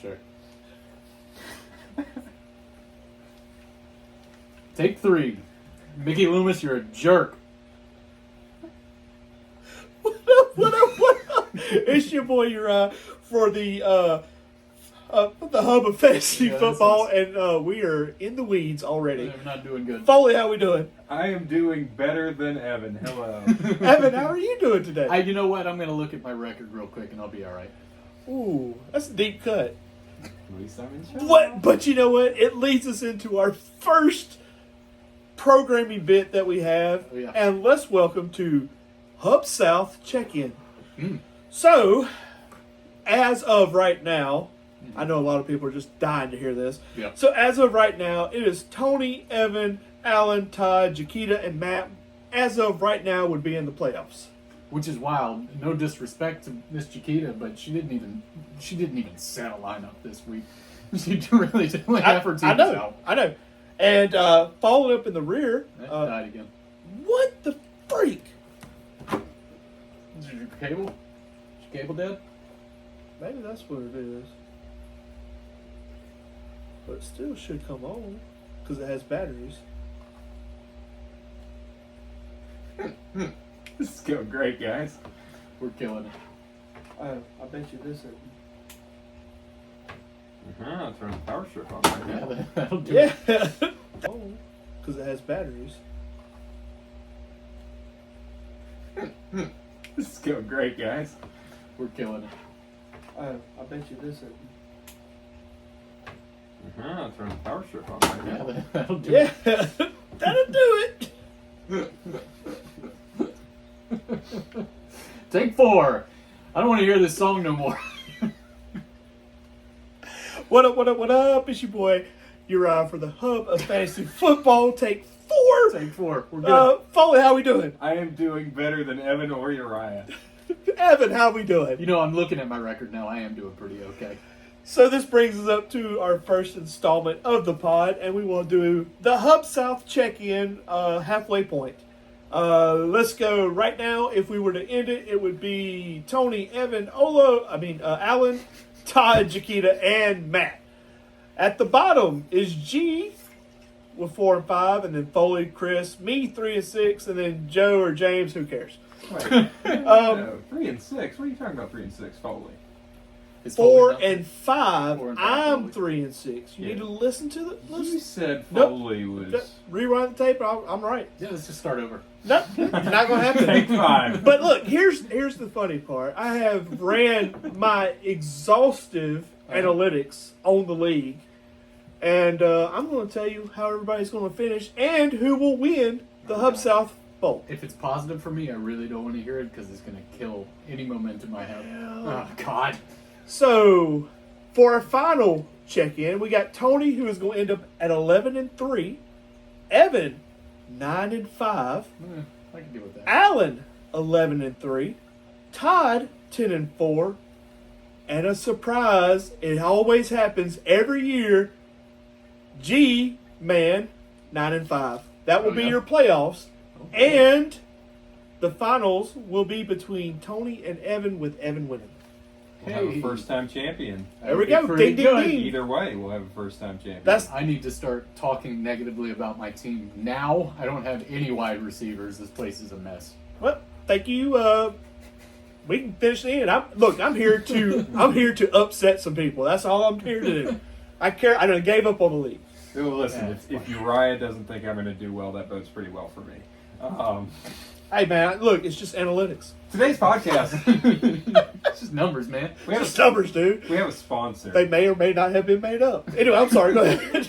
Sure. Take 3. Mickey Loomis, you're a jerk. What up? It's your boy Uriah for the hub of fantasy football, and we are in the weeds already. I'm not doing good. Foley, how we doing? I am doing better than Evan. Hello. Evan, how are you doing today? You know what? I'm going to look at my record real quick and I'll be all right. Ooh, that's a deep cut. At least I'm in charge. What? But you know what? It leads us into our first programming bit that we have, Oh, yeah. and let's welcome to Hub South Check-In. Mm. So, as of right now, I know a lot of people are just dying to hear this. Yeah. So as of right now, it is Tony, Evan, Alan, Todd, Jaquita, and Matt. As of right now, would be in the playoffs. Which is wild. No disrespect to Miss Chiquita, but she didn't even set a lineup this week. She really didn't like half her team out. I know. And following up in the rear, That died again. what the freak? Is your cable? Is your cable dead? Maybe that's what it is. But it still should come on because it has batteries. This is going great, guys. We're killing it. I bet you this isn't. Turn the power strip on right now. Yeah, that'll do Yeah. it. Oh, because it has batteries. This is going great, guys. We're killing it. I bet you this isn't. Turn the power strip on right Yeah, now. that'll do Yeah, that'll do it. it. Take 4. I don't want to hear this song no more. What up? It's your boy Uriah for the Hub of Fantasy Football. Take 4. Take 4. We're good. Foley, how we doing? I am doing better than Evan or Uriah. Evan, how we doing? You know, I'm looking at my record now. I am doing pretty okay. So this brings us up to our first installment of the pod, and we will do the Hub South check-in halfway point. Let's go right now. If we were to end it, it would be Tony, Evan, Alan, Todd, Jaquita, and Matt. At the bottom is G with 4 and 5, and then Foley, Chris, me 3 and 6, and then Joe or James. Who cares? Wait, no, 3 and 6. What are you talking about? 3 and 6, Foley. It's 4 totally and 5. 4 and 5, I'm Foley. 3 and 6. You Yeah. need to listen to the. You Listen. said Nope. Foley was. Just rewind the tape. I'm right. Yeah, let's just start over. No, not gonna happen. Take 5. But look, here's the funny part. I have ran my exhaustive analytics on the league, and I'm going to tell you how everybody's going to finish and who will win the Hub South Bowl. If it's positive for me, I really don't want to hear it because it's going to kill any momentum I have. Yeah. Oh, God. So, for our final check-in, we got Tony, who is going to end up at 11 and 3, Evan 9 and 5, I can deal with that. Alan 11 and 3, Todd 10 and 4, and a surprise, it always happens every year, G Man 9 and 5. That will Oh, be yeah? your playoffs, Okay. and the finals will be between Tony and Evan, with Evan winning. We'll have a first-time champion. There we That'd go. be pretty Ding, ding, good. ding. Either way, we'll have a first-time champion. That's I need to start talking negatively about my team now. I don't have any wide receivers. This place is a mess. well. Thank you. We can finish the end. I'm here to upset some people. That's all I'm here to do. I done gave up on the league. Well, listen, Yeah, if Uriah doesn't think I'm going to do well, that bodes pretty well for me. Hey man, look, it's just analytics. Today's podcast, It's just numbers, man. we have Just numbers, dude. we have a sponsor. They may or may not have been made up. Anyway, I'm sorry. Go ahead.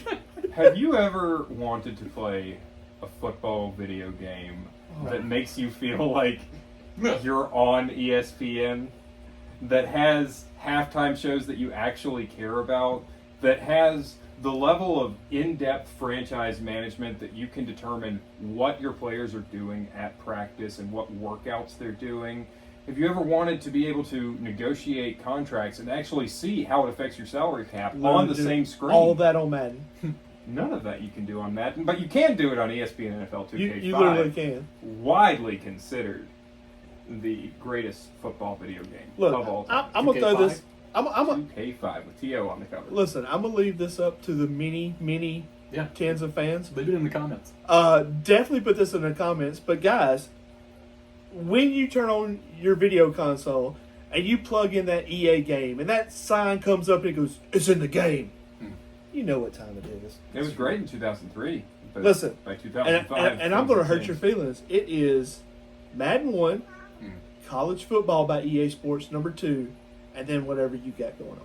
Have you ever wanted to play a football video game that makes you feel like you're on ESPN, that has halftime shows that you actually care about, that has the level of in-depth franchise management that you can determine what your players are doing at practice and what workouts they're doing? Have you ever wanted to be able to negotiate contracts and actually see how it affects your salary cap on the same screen? All that on Madden. None of that you can do on Madden, but you can do it on ESPN NFL 2K5. You literally can. Widely considered the greatest football video game of all Look, time. I'm gonna throw 2K5? this. I'm a, 2K5 with T.O. on the cover. listen. I'm gonna leave this up to the many Yeah. tens of fans. Leave it in the comments. Definitely put this in the comments. But guys, when you turn on your video console and you plug in that EA game and that sign comes up and it goes, "It's in the game," you know what time it is. It was great in 2003. But Listen, by And, 2005, and I'm going to things hurt had your changed. feelings. It is Madden 1, College Football by EA Sports number 2, and then whatever you got going on.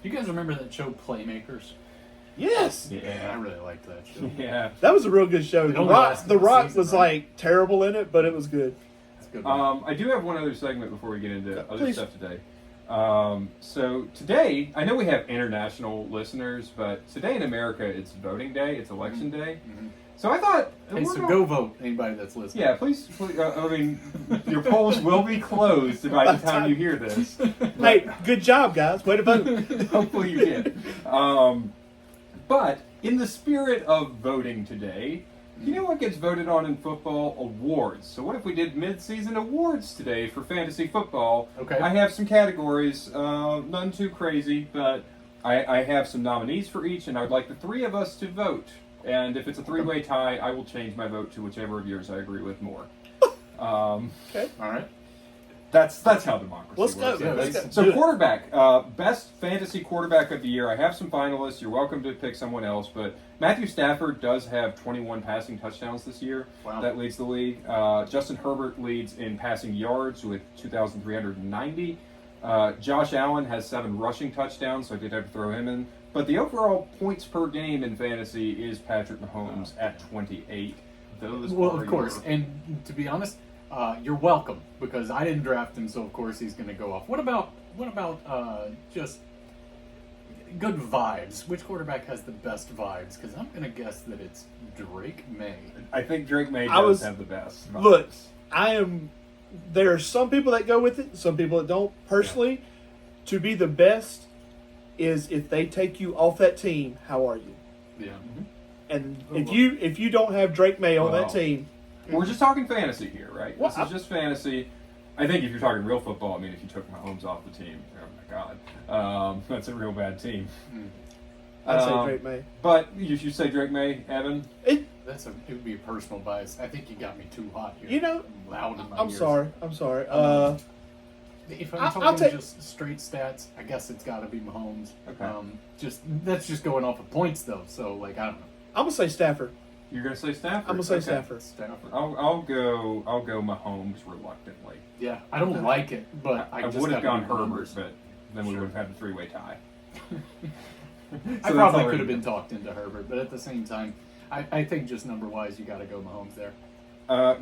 You guys remember that show Playmakers? Yes! I Yeah. really liked that show. Yeah. That was a real good show. It The only Rock, lasted the a Rock season, was right? like terrible in it, but it was good. It's a good one. I do have one other segment before we get into other Please. stuff today. So today, I know we have international listeners, but today in America, it's voting day. It's election day. So I thought, Hey, so go vote, anybody that's listening. Yeah, please. I mean, your polls will be closed by the time you hear this. Hey, good job, guys. Way to vote. Hopefully you did. But in the spirit of voting today, you know what gets voted on in football? Awards. So what if we did mid-season awards today for fantasy football? Okay. I have some categories, none too crazy, but I have some nominees for each, and I'd like the three of us to vote. And if it's a three-way tie, I will change my vote to whichever of yours I agree with more. Okay. All right. That's how democracy Let's go. works. Yeah, Let's that's- go. So Do it. quarterback, best fantasy quarterback of the year. I have some finalists. You're welcome to pick someone else, but Matthew Stafford does have 21 passing touchdowns this year. Wow. That leads the league. Justin Herbert leads in passing yards with 2,390. Josh Allen has 7 rushing touchdowns, so I did have to throw him in. But the overall points per game in fantasy is Patrick Mahomes at 28. Those Well, are of course. your- And to be honest, you're welcome because I didn't draft him, so of course he's going to go off. What about just good vibes? Which quarterback has the best vibes? Because I'm going to guess that it's Drake May. I think Drake May I does was- have the best. vibes. Look, there are some people that go with it, some people that don't. Personally, to be the best is if they take you off that team, how are you? Yeah. And Oh, if you don't have Drake May on Well, that team, We're just talking fantasy here, right? Well, This is just fantasy. I think if you're talking real football, I mean, if you took Mahomes off the team, oh my God, that's a real bad team. I'd say Um, Drake May. But you should say Drake May, Evan. It, It would be a personal bias. I think you got me too hot here. You know, I'm loud in my I'm ears. sorry. I'm sorry. If I'm I'll talking take- just straight stats, I guess it's got to be Mahomes. Okay. That's just going off of points though. So like I don't know. I'm gonna say Stafford. You're gonna say Stafford. I'm gonna say Okay. Stafford. Stafford. I'll go Mahomes reluctantly. Yeah, I don't like it, but I just would have gotta gone do the Herbert, numbers. but then we Sure. would have had the three-way tie. I So that's probably already could have been done. talked into Herbert, but at the same time, I think just number wise, you got to go Mahomes there.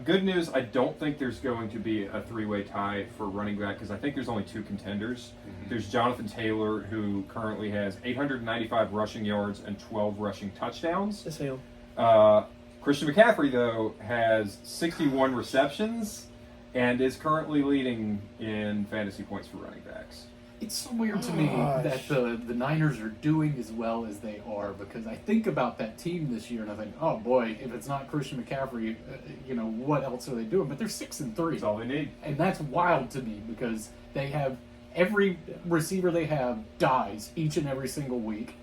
Good news, I don't think there's going to be a three-way tie for running back because I think there's only 2 contenders. There's Jonathan Taylor, who currently has 895 rushing yards and 12 rushing touchdowns. It's him. Christian McCaffrey, though, has 61 receptions and is currently leading in fantasy points for running backs. It's so weird to me Gosh. that the Niners are doing as well as they are because I think about that team this year and I think, oh boy, if it's not Christian McCaffrey, what else are they doing? But they're 6-3. That's all they need. And that's wild to me because they have every receiver they have dies each and every single week.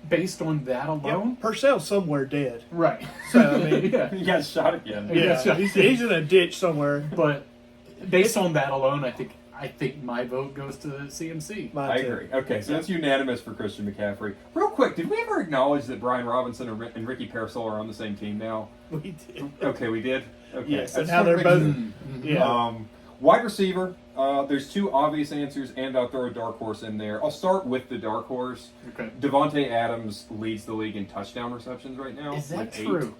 Based on that alone, Purcell's somewhere dead. right? So, I mean, yeah. He got shot again. Yeah. he's in a ditch somewhere. But based on that alone, I think my vote goes to CMC. Mine I too. agree. Okay, so it's unanimous for Christian McCaffrey. Real quick, did we ever acknowledge that Brian Robinson and Ricky Parasol are on the same team now? We did. Okay, we did. Okay. Yes, I and just how wanted they're to both. make- Yeah. Wide receiver. There's 2 obvious answers, and I'll throw a dark horse in there. I'll start with the dark horse. Okay. Devontae Adams leads the league in touchdown receptions right now. Is that with 8. true?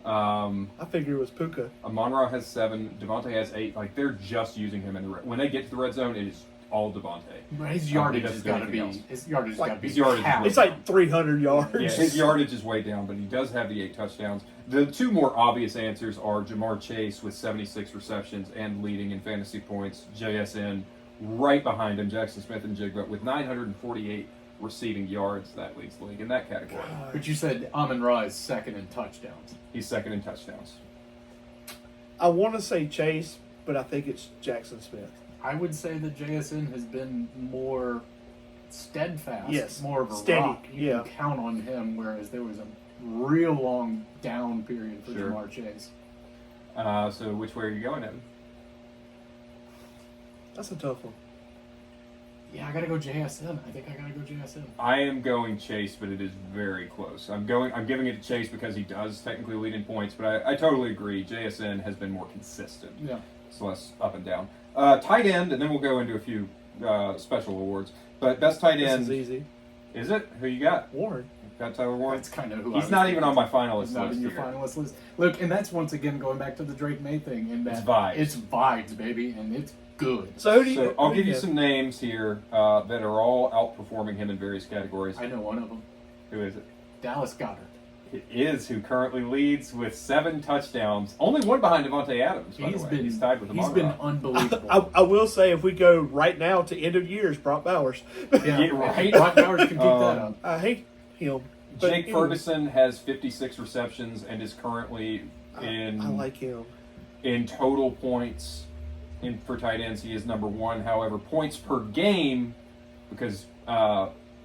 I figure it was Puka. Amon-Ra has 7. Devontae has 8. Like, they're just using him in the when they get to the red zone, it is all Devontae. But his He yardage doesn't has do got to anything be else. his yardage has Like, got to be his yardage is half. way It's like 300 yards. Yeah, his yardage is way down, but he does have the 8 touchdowns. The 2 more obvious answers are Jamar Chase with 76 receptions and leading in fantasy points. JSN right behind him, Jackson Smith and Jigba with 948 receiving yards. That leads the league in that category. But you said Amon-Ra is second in touchdowns. He's second in touchdowns. I want to say Chase, but I think it's Jackson Smith. I would say that JSN has been more steadfast, Yes, more of a steady, rock. You yeah. can count on him, whereas there was a real long down period for Sure. Jamar Chase. So which way are you going, Evan? That's a tough one. Yeah, I gotta go JSN. I think I gotta go JSN. I am going Chase, but it is very close. I'm giving it to Chase because he does technically lead in points, but I totally agree. JSN has been more consistent. Yeah. It's less up and down. Tight end, and then we'll go into a few special awards. But best tight This end is easy. is it? Who you got? Warren. Got Tyler Warren? That's kind of who I He's was not thinking. even on my finalist He's not list in your here. finalist list. Look, and that's once again going back to the Drake May thing. In that It's vibes. It's vibes, baby, and it's good. So who do you? So I'll give you have? some names here that are all outperforming him in various categories. I know one of them. Who is it? Dallas Goddard. It is who currently leads with 7 touchdowns. Only one behind Devontae Adams, by the way. He's tied with He's Amon been Ra. unbelievable. I will say, if we go right now to end of years, Brock Bowers. Yeah, right. Brock Bowers can keep that up. I hate him. But Jake anyway, Ferguson has 56 receptions and is currently in I like him. in total points for tight ends. He is number 1. However, points per game, because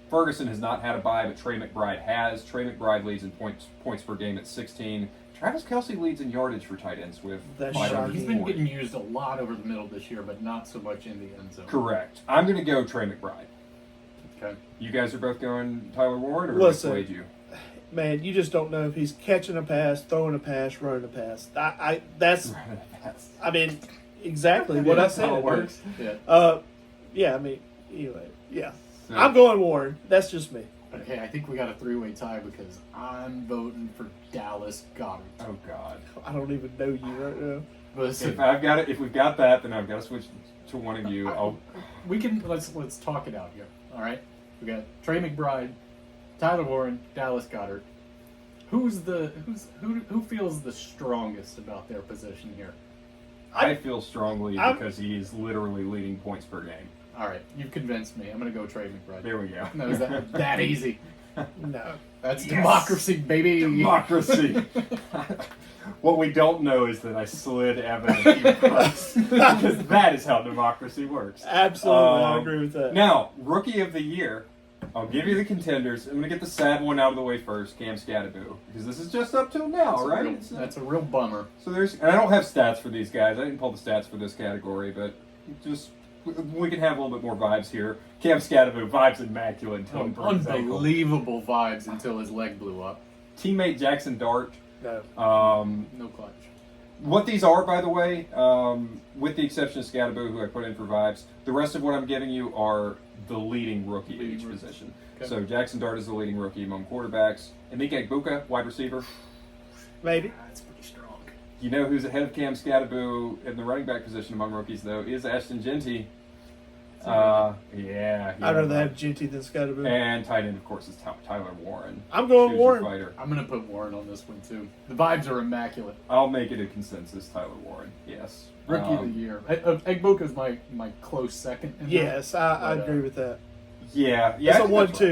Ferguson has not had a bye, but Trey McBride has. Trey McBride leads in points per game at 16. Travis Kelce leads in yardage for tight ends with That's 500 shocking. He's been points. getting used a lot over the middle this year, but not so much in the end zone. Correct. I'm going to go Trey McBride. Okay. You guys are both going Tyler Warren, or Listen. Wade you? Man, you just don't know if he's catching a pass, throwing a pass, running a pass. That's, I mean, exactly what I That's said. how it works. Yeah. Yeah, I mean, anyway, yeah. So- I'm going Warren. That's just me. Okay, I think we got a 3-way tie because I'm voting for Dallas Goddard. Oh God! I don't even know you right now. Listen, If we've got that, then I've got to switch to one of you. we can let's talk it out here. All right, we got Trey McBride, Tyler Warren, Dallas Goddard. Who feels the strongest about their position here? I feel strongly I'm- because he is literally leading points per game. All right, you've convinced me. I'm gonna go Trey McBride. There we go. No, is that easy? No. That's Yes. democracy, baby. Democracy. What we don't know is that I slid Evan a few bucks because that is how democracy works. Absolutely, I agree with that. Now, rookie of the year. I'll give you the contenders. I'm going to get the sad one out of the way first, Cam Scatterbo, because this is just up till now, right? That's a real bummer. So and I don't have stats for these guys. I didn't pull the stats for this category, but just we can have a little bit more vibes here. Cam Scatterbo, vibes immaculate until he broke his ankle. Unbelievable vibes until his leg blew up. Teammate Jackson Dart. No. No clutch. What these are, by the way, with the exception of Scatterbo, who I put in for vibes, the rest of what I'm giving you are the leading rookie at each position. Okay. So Jackson Dart is the leading rookie among quarterbacks. Emeka Egbuka, wide receiver. Maybe. That's pretty strong. You know who's ahead of Cam Scatterbo in the running back position among rookies, though, is Ashton Genty. Yeah. I'd rather have Genty than Scotty. And tight end, of course, is Tyler Warren. I'm going Choose your Warren. fighter. I'm gonna put Warren on this one too. The vibes are immaculate. I'll make it a consensus, Tyler Warren. Yes. Rookie of the year. Egbuka's my close second. in that. Yes, I But, agree with that. Yeah. It's I a think that's right.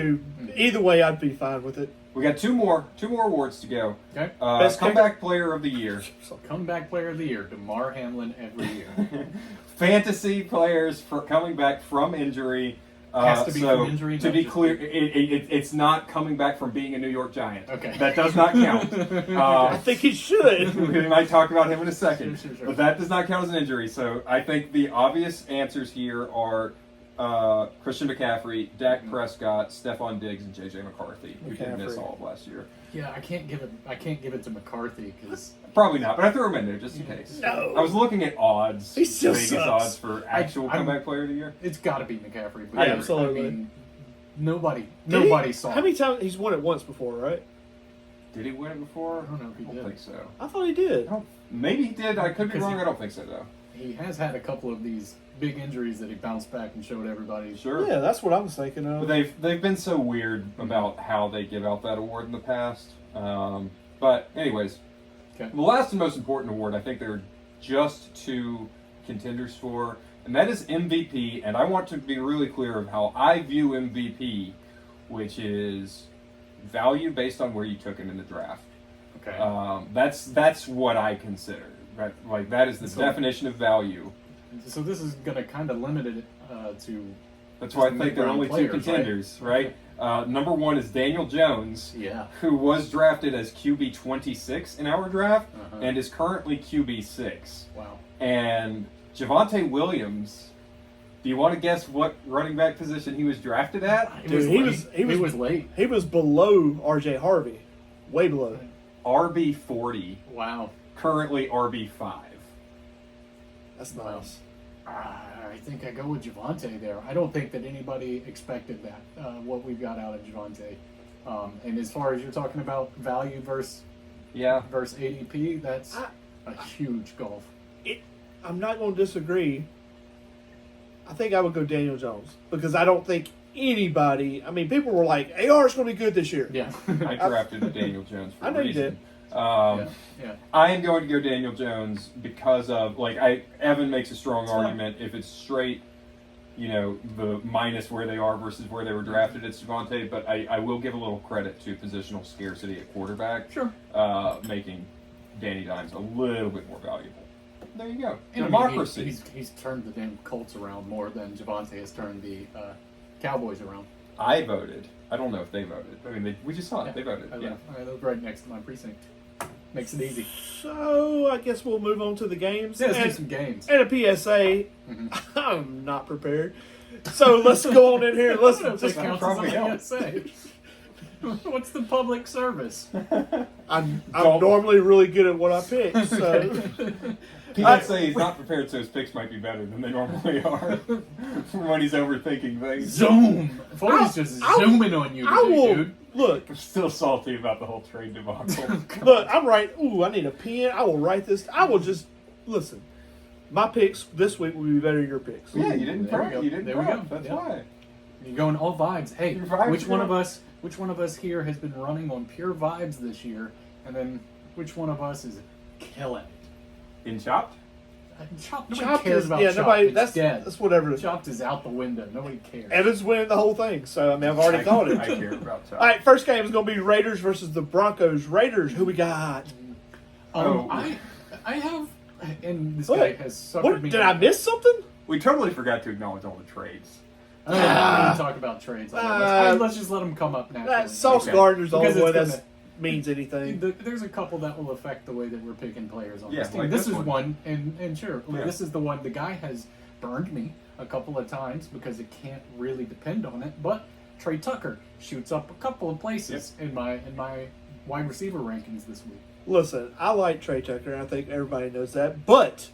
1-2. Either way, I'd be fine with it. We got two more awards to go. Okay. Best Comeback Player of the Year. Comeback player of the year, DeMar Hamlin every year. Fantasy players for coming back from injury. Has to be so from injury, To not be just- clear, it's not coming back from being a New York Giant. Okay. That does not count. I think he should. We might talk about him in a second. Sure. But that does not count as an injury. So I think the obvious answers here are Christian McCaffrey, Dak Prescott, Stephon Diggs, and J.J. McCarthy, who did miss McCaffrey. all of last year. Yeah, I can't give it to McCarthy because Probably not, but I threw him in there just in case. No. I was looking at odds. He still Vegas sucks. odds for actual I'm- comeback player of the year. it's got to be McCaffrey. Yeah, absolutely. I mean, nobody Did he? saw. How many times? He's won it once before, right? Did he win it before? I don't know if he I don't did. think so. I thought he did. Maybe he did. I could be Because wrong. he- I don't think so, though. He has had a couple of these big injuries that he bounced back and showed everybody. Sure. Yeah, that's what I was thinking But of. they've been so weird about how they give out that award in the past. But anyways, Okay. the last and most important award, I think there are just two contenders for, and that is MVP. And I want to be really clear of how I view MVP, which is value based on where you took him in the draft. Okay. That's what I consider. That is the So- definition of value. So this is going to kind of limit it to. That's why I Just think there are mid-round only two players, contenders, right? Number one is Daniel Jones, Yeah. who was drafted as QB 26 in our draft Uh-huh. and is currently QB 6. Wow. And Javonte Williams, do you want to guess what running back position he was drafted at? Dude, he was late. He was below R.J. Harvey, way below. RB 40, Wow. currently RB 5. That's Wow. nice. I think I go with Javonte there. I don't think that anybody expected that, what we've got out of Javonte. And as far as you're talking about value versus Yeah. ADP, that's a huge gulf. I'm not going to disagree. I think I would go Daniel Jones because I don't think anybody. I mean, people were like, "AR is going to be good this year." Yeah. I drafted Daniel Jones for I know a you reason. did. Yeah. I am going to go Daniel Jones because of Evan makes a strong That's right. argument. If it's straight, the minus where they are versus where they were drafted, it's Javonte. But I will give a little credit to positional scarcity at quarterback, Sure. making Danny Dimes a little bit more valuable. There you go. And I mean, Democracy. he's turned the damn Colts around more than Javonte has turned the Cowboys around. I voted. I don't know if they voted. I mean, we just saw it. Yeah. They voted. I Yeah. live right next to my precinct. Makes it easy. So I guess we'll move on to the games. Yeah, let's do and, some games. and a PSA. Mhm. I'm not prepared. So let's go on in here. and Listen, That just, counts probably as a help. PSA. What's the public service? I'm Don't- normally really good at what I pick. So PSA he's not prepared, so his picks might be better than they normally are when he's overthinking things. Zoom. Foley's just I'll- zooming on you I today, will dude. look. I'm still salty about the whole trade debacle. Look, I'm right. Ooh, I need a pen. I will write this. I will just listen. My picks this week will be better than your picks. Yeah, you didn't There we prep. go. You didn't There we prep. go. That's Yeah. why. You're going all vibes. Hey, Your vibes which one are- of us? Which one of us here has been running on pure vibes this year? And then which one of us is killing it? In Chopped? Chopped. Nobody Chopped cares is, about yeah, Chopped. nobody. It's dead. That's whatever. it is. Chopped is out the window. Nobody cares. Evans winning the whole thing. So I mean, I've already thought it. I care about Chopped. All right, first game is going to be Raiders versus the Broncos. Raiders, who we got? Oh. I have, and this What? guy has suckered What, me. did I miss something? We totally forgot to acknowledge all the trades. I don't want to talk about trades. Let's just let them come up naturally. Sauce Okay. Gardner's the Because only one it's that means anything. There's a couple that will affect the way that we're picking players on Yeah, this team. like This this is one. one, and sure, Yeah. this is the one. The guy has burned me a couple of times because it can't really depend on it. But Trey Tucker shoots up a couple of places in my wide receiver rankings this week. Listen, I like Trey Tucker, and I think everybody knows that. But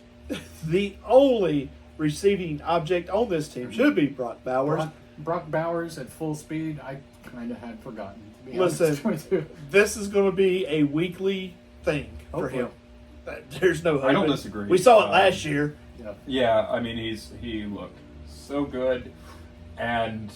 the only receiving object on this team should be Brock Bowers. Brock Bowers at full speed. I kind of had forgotten. To be Listen, honest with you. This is going to be a weekly thing for Hopefully. him. There's no hope. I don't disagree. We saw it last year. Yeah. Yeah, I mean, he looked so good. And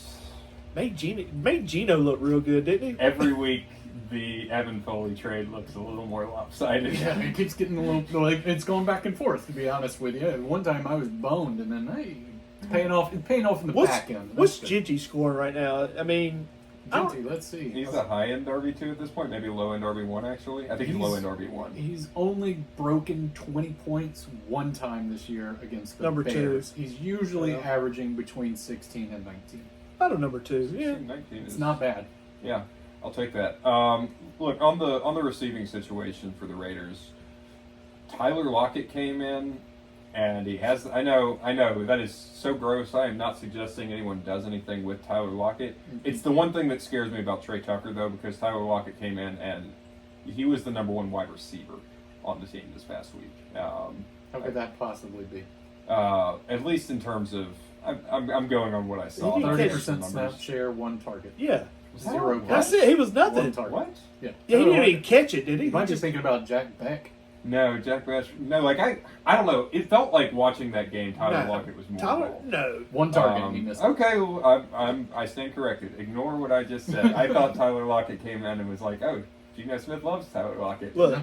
Made Gino look real good, didn't he? every week, the Evan Foley trade looks a little more lopsided. Yeah, it keeps getting a little like it's going back and forth. To be honest with you, one time I was boned, and then hey, it's paying off. It's paying off in the back end. What's That's good. Ginty scoring right now? I mean, Ginty, let's see. He's a high end RB2 at this point, maybe low end RB1 actually. I think he's low end RB1. He's only broken 20 points one time this year against the Number two. Bears. He's usually Yeah. averaging between 16 and 19. about a number 2. Yeah. 19 It's is not bad. Yeah, I'll take that. Look on the receiving situation for the Raiders. Tyler Lockett came in, and he has. I know that is so gross. I am not suggesting anyone does anything with Tyler Lockett. It's the one thing that scares me about Trey Tucker though, because Tyler Lockett came in and he was the number one wide receiver on the team this past week. How could that possibly be? At least in terms of. I'm going on what I saw. He didn't 30% Numbers. snap share, one target. Yeah. 0 That's catch. it. He was One nothing. target. What? Yeah. Yeah, he Tyler didn't even catch it, did he? You might He be just- thinking about Jack Beck. No, Jack Bash. No, like I don't know. It felt like watching that game. Tyler No. Lockett was more. Tyler, involved. no. One target, he missed. Okay, well, I stand corrected. Ignore what I just said. I thought Tyler Lockett came in and was like, "Oh, Geno Smith loves Tyler Lockett." Look,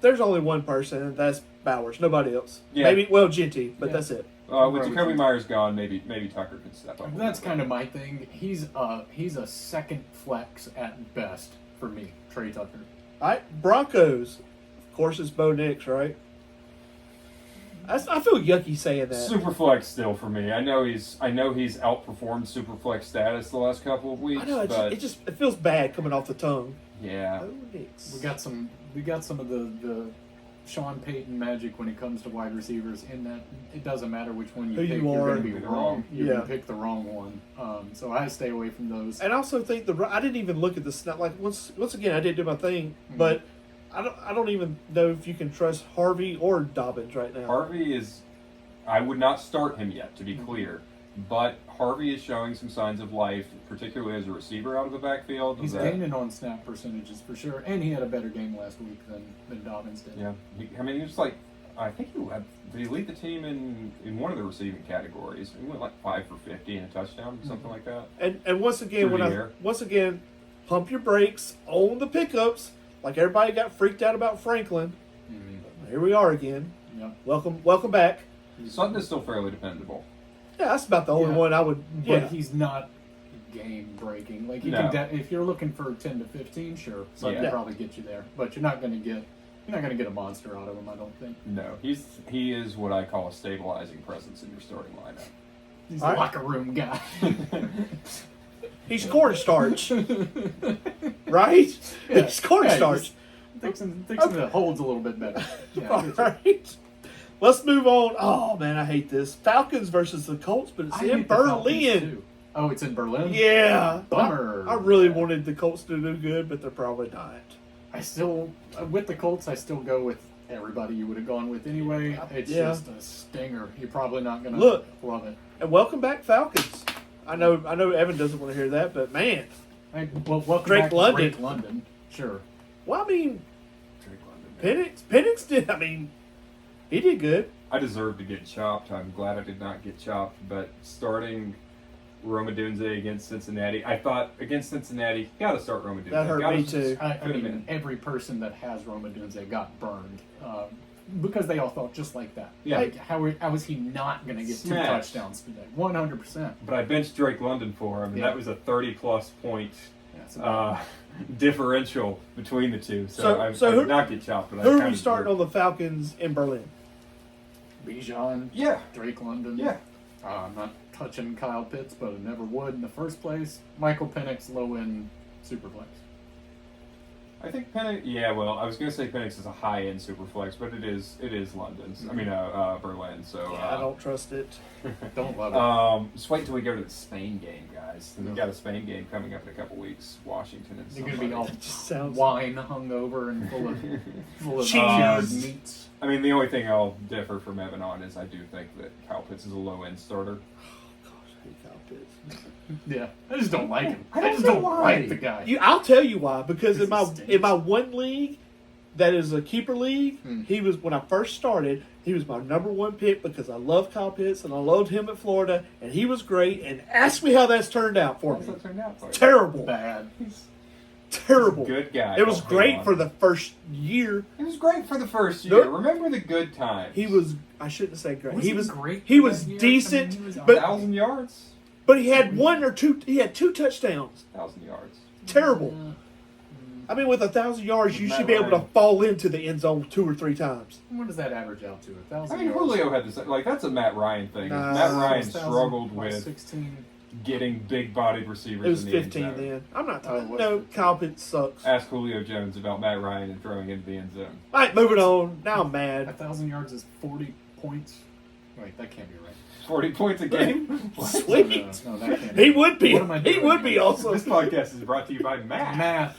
there's only one person, and that's Bowers. Nobody else. Yeah. Maybe, well, Ginty, but Yeah. that's it. With Jacoby Myers gone, maybe Tucker could step up. That's kind of my thing. He's a second flex at best for me, Trey Tucker. All right, Broncos. Of course, it's Bo Nix, right? I feel yucky saying that. Superflex still for me. I know he's outperformed Superflex status the last couple of weeks. I know but it feels bad coming off the tongue. yeah, Oh, Nix. We got some of the Sean Payton magic when it comes to wide receivers. In that it doesn't matter which one you Who pick, you you're are. going to be wrong. You're Yeah. going to pick the wrong one. So I stay away from those. And I also think I didn't even look at the snap. Like once again, I did do my thing, Mhm. but I don't even know if you can trust Harvey or Dobbins right now. Harvey is. I would not start him yet, to be Mhm. clear. But Harvey is showing some signs of life, particularly as a receiver out of the backfield. He's that- gaining on snap percentages for sure, and he had a better game last week than Dobbins did. Yeah, he was like, I think did he lead the team in one of the receiving categories? He went like 5 for 50 and a touchdown, something like that. And once again, Through the air. pump your brakes, own the pickups. Like everybody got freaked out about Franklin. Mhm. Here we are again. Yep. Welcome back. Sutton is still fairly dependable. Yeah, that's about the only Yeah. one I would. But Yeah, he's not game breaking. Like you No. can, if you're looking for 10 to 15, sure, so Yeah. can probably get you there. But you're not going to get a monster out of him. I don't think. No, he is what I call a stabilizing presence in your starting lineup. He's All a right. locker room guy. he's cornstarch, right? Yeah. He's cornstarch. Dixon holds a little bit better. Yeah, All right. Let's move on. Oh man, I hate this. Falcons versus the Colts, but it's I in hate the Falcons, Berlin. too. Oh, it's in Berlin. Yeah, Bummer. I really wanted the Colts to do good, but they're probably not. I still, with the Colts, I still go with everybody you would have gone with anyway. It's Yeah. just a stinger. You're probably not going to Look. love it. And welcome back, Falcons. I know Evan doesn't want to hear that, but man, Welcome Drake back to London. Drake London. Sure. well, I mean, Drake London. Penix did. I mean, he did good. I deserve to get chopped. I'm glad I did not get chopped. But starting Roma Dunze against Cincinnati, I thought against Cincinnati, got to start Roma Dunze. That hurt Gotta me just too. I put him mean, in. every person that has Roma Dunze got burned because they all thought just like that. Yeah. Like, how is he not going to get Smash. 2 touchdowns today? 100%. But I benched Drake London for him, and Yeah. that was a 30-plus point Yeah, so differential between the two. So- So, I who- did not get chopped. But Who I are kind we of starting on the Falcons in Berlin? Bijan, Yeah, Drake London. yeah. I'm not touching Kyle Pitts, but I never would in the first place. Michael Penix, low-end Superflex. I think Penix. Yeah, well, I was going to say Penix is a high-end superflex, but it is London's. I mean, Berlin. So Yeah, I don't trust it. Don't love it. Just wait till we go to the Spain game, guys. We've got a Spain game coming up in a couple weeks. Washington and You're going to be all It just sounds. wine hungover and full of Cheese. cured meats. I mean, the only thing I'll differ from Evan on is I do think that Kyle Pitts is a low-end starter. Gosh, I hate Kyle Pitts. Yeah, I just don't like him. I don't just know don't why. like the guy. I'll tell you why. Because in Because he stinks. my one league, that is a keeper league, he was when I first started. He was my number one pick because I love Kyle Pitts and I loved him at Florida, and he was great. And ask me how that's turned out for How's me. that turned out for you? Terrible, Bad. terrible. Good guy. It was I'll great hang for on. the first year. It was great for the first year. Nope. Remember the good times. He was. I shouldn't say great. Was he he was great He for was that year? decent, I mean, he was but 1,000 yards. but he had one or two. He had 2 touchdowns. 1,000 yards. Terrible. I mean, with 1,000 yards, you Matt should be able to Ryan. fall into the end zone 2 or 3 times. What does that average out to? 1,000 I mean, yards? Julio had this. Like, that's a Matt Ryan thing. Nah. Matt Ryan 6,000 struggled by with 16. getting big-bodied receivers. It was in the end 15 zone. then. I'm not Oh, it talking. was No, 15. Kyle Pitts sucks. All Ask Julio Jones about Matt Ryan and throwing into the end zone. right, moving on. Now I'm mad. 1,000 yards is 40 points. Wait, that can't be right. 40 points a game. What? Sweet. No, that can't be He right. would be. What am I He doing would be here? also. This podcast is brought to you by Matt. Math.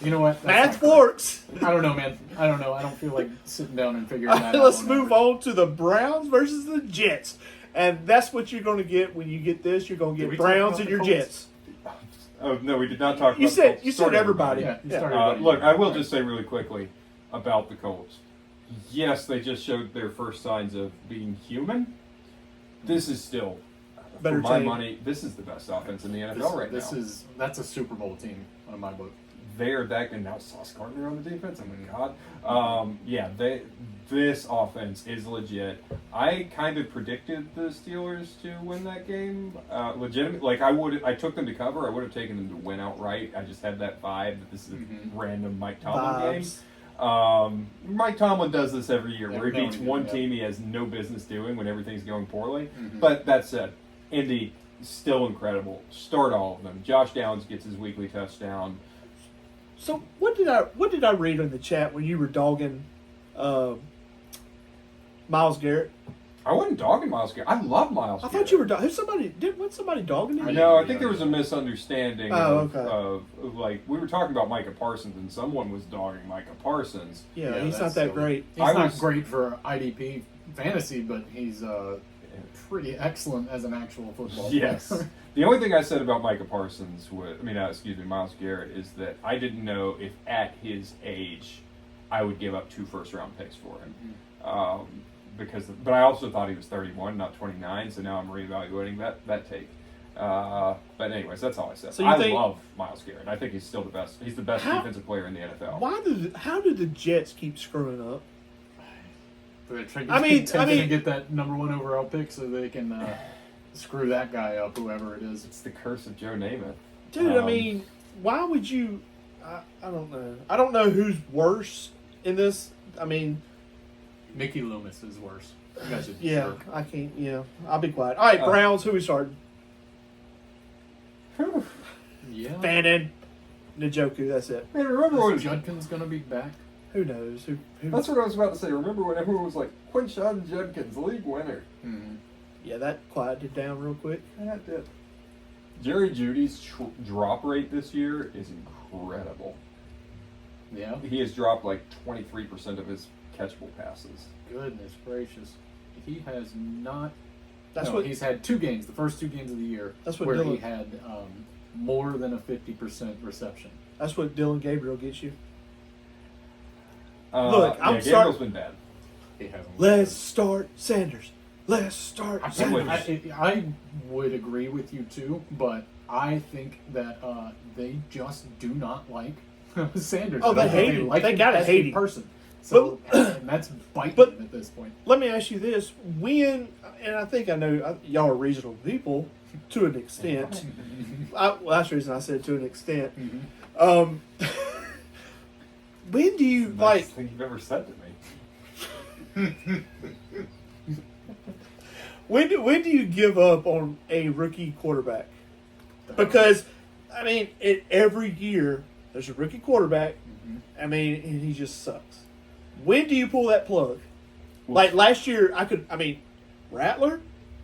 You know what? That's Math not works. correct. I don't know, man. I don't know. I don't feel like sitting down and figuring All that right, out. let's move on to the Browns versus the Jets. And that's what you're going to get when you get this. You're going to Did get we talk Browns about and the your Colts? Jets. Oh no, we did not talk. You about said Colts. you said Start everybody. Yeah, you Yeah. started. Look, I will just say really quickly about the Colts. Yes, they just showed their first signs of being human. This is still, Better for my team. money, this is the best offense in the NFL right now. That's a Super Bowl team on my book. They're that, and now Sauce Gardner on the defense. Oh my God. Yeah, this offense is legit. I kind of predicted the Steelers to win that game. Legitimate, like I took them to cover. I would have taken them to win outright. I just had that vibe that this is a Mhm. random Mike Tomlin game. Vibes. Mike Tomlin does this every year, where he Yeah, beats no, one yeah. team he has no business doing when everything's going poorly. Mhm. But that said, Indy still incredible. Start all of them. Josh Downs gets his weekly touchdown. So what did I read in the chat when you were dogging Miles Garrett? I wasn't dogging Miles Garrett. I love Miles I Garrett. thought you were dogging. Wasn't somebody dogging him? No, I think there was a misunderstanding Oh, of, okay. of, like, we were talking about Micah Parsons and someone was dogging Micah Parsons. Yeah, Yeah, he's not that's that silly. great. He's I not was- great for IDP fantasy, but he's pretty excellent as an actual football Yes. player. The only thing I said about Micah Parsons Miles Garrett, is that I didn't know if at his age I would give up 2 first-round picks for him. But I also thought he was 31, not 29, so now I'm reevaluating that take. But anyways, that's all I said. So you I think- love Miles Garrett. I think he's still the best. He's the best How- defensive player in the NFL. How do the Jets keep screwing up? They're trying I mean- to get that number 1 overall pick so they can screw that guy up, whoever it is. It's the curse of Joe Namath. Dude, I mean, why would you? I don't know. I don't know who's worse in this. I mean, Mickey Loomis is worse. You guys are yeah, jerk. I can't. Yeah, I'll be quiet. All right, Browns. Who we starting? Yeah. Fannin, Njoku. That's it. Man, remember when Is Judkins gonna be back? Who knows? Who? That's what I was about to say. Remember when everyone was like, Quinshon Judkins, league winner? Mhm. Yeah, that quieted down real quick. And that did. Jerry Judy's drop rate this year is incredible. Yeah. He has dropped like 23% of his catchable passes. Goodness gracious. He has not. That's no, what. he's had 2 games, the first 2 games of the year, That's what where he Dylan- had more than a 50% reception. That's what Dylan Gabriel gets you. Uh, Look, I'm Gabriel's sorry- been bad. He hasn't. Let's start Sanders. Let's start I, Sanders. I would agree with you too, but I think that they just do not like Sanders. Oh, they I don't think hate him. like They him gotta as a hate him. person. So and that's biting but- him at this point. Let me ask you this: when, and I think I know y'all are reasonable people to an extent. Well, that's the reason I said to an extent. Mhm. When do you like? Nicest thing you've ever said to me. When do you give up on a rookie quarterback? Because I mean, every year there's a rookie quarterback. Mhm. I mean, and he just sucks. When do you pull that plug? Like last year, Rattler.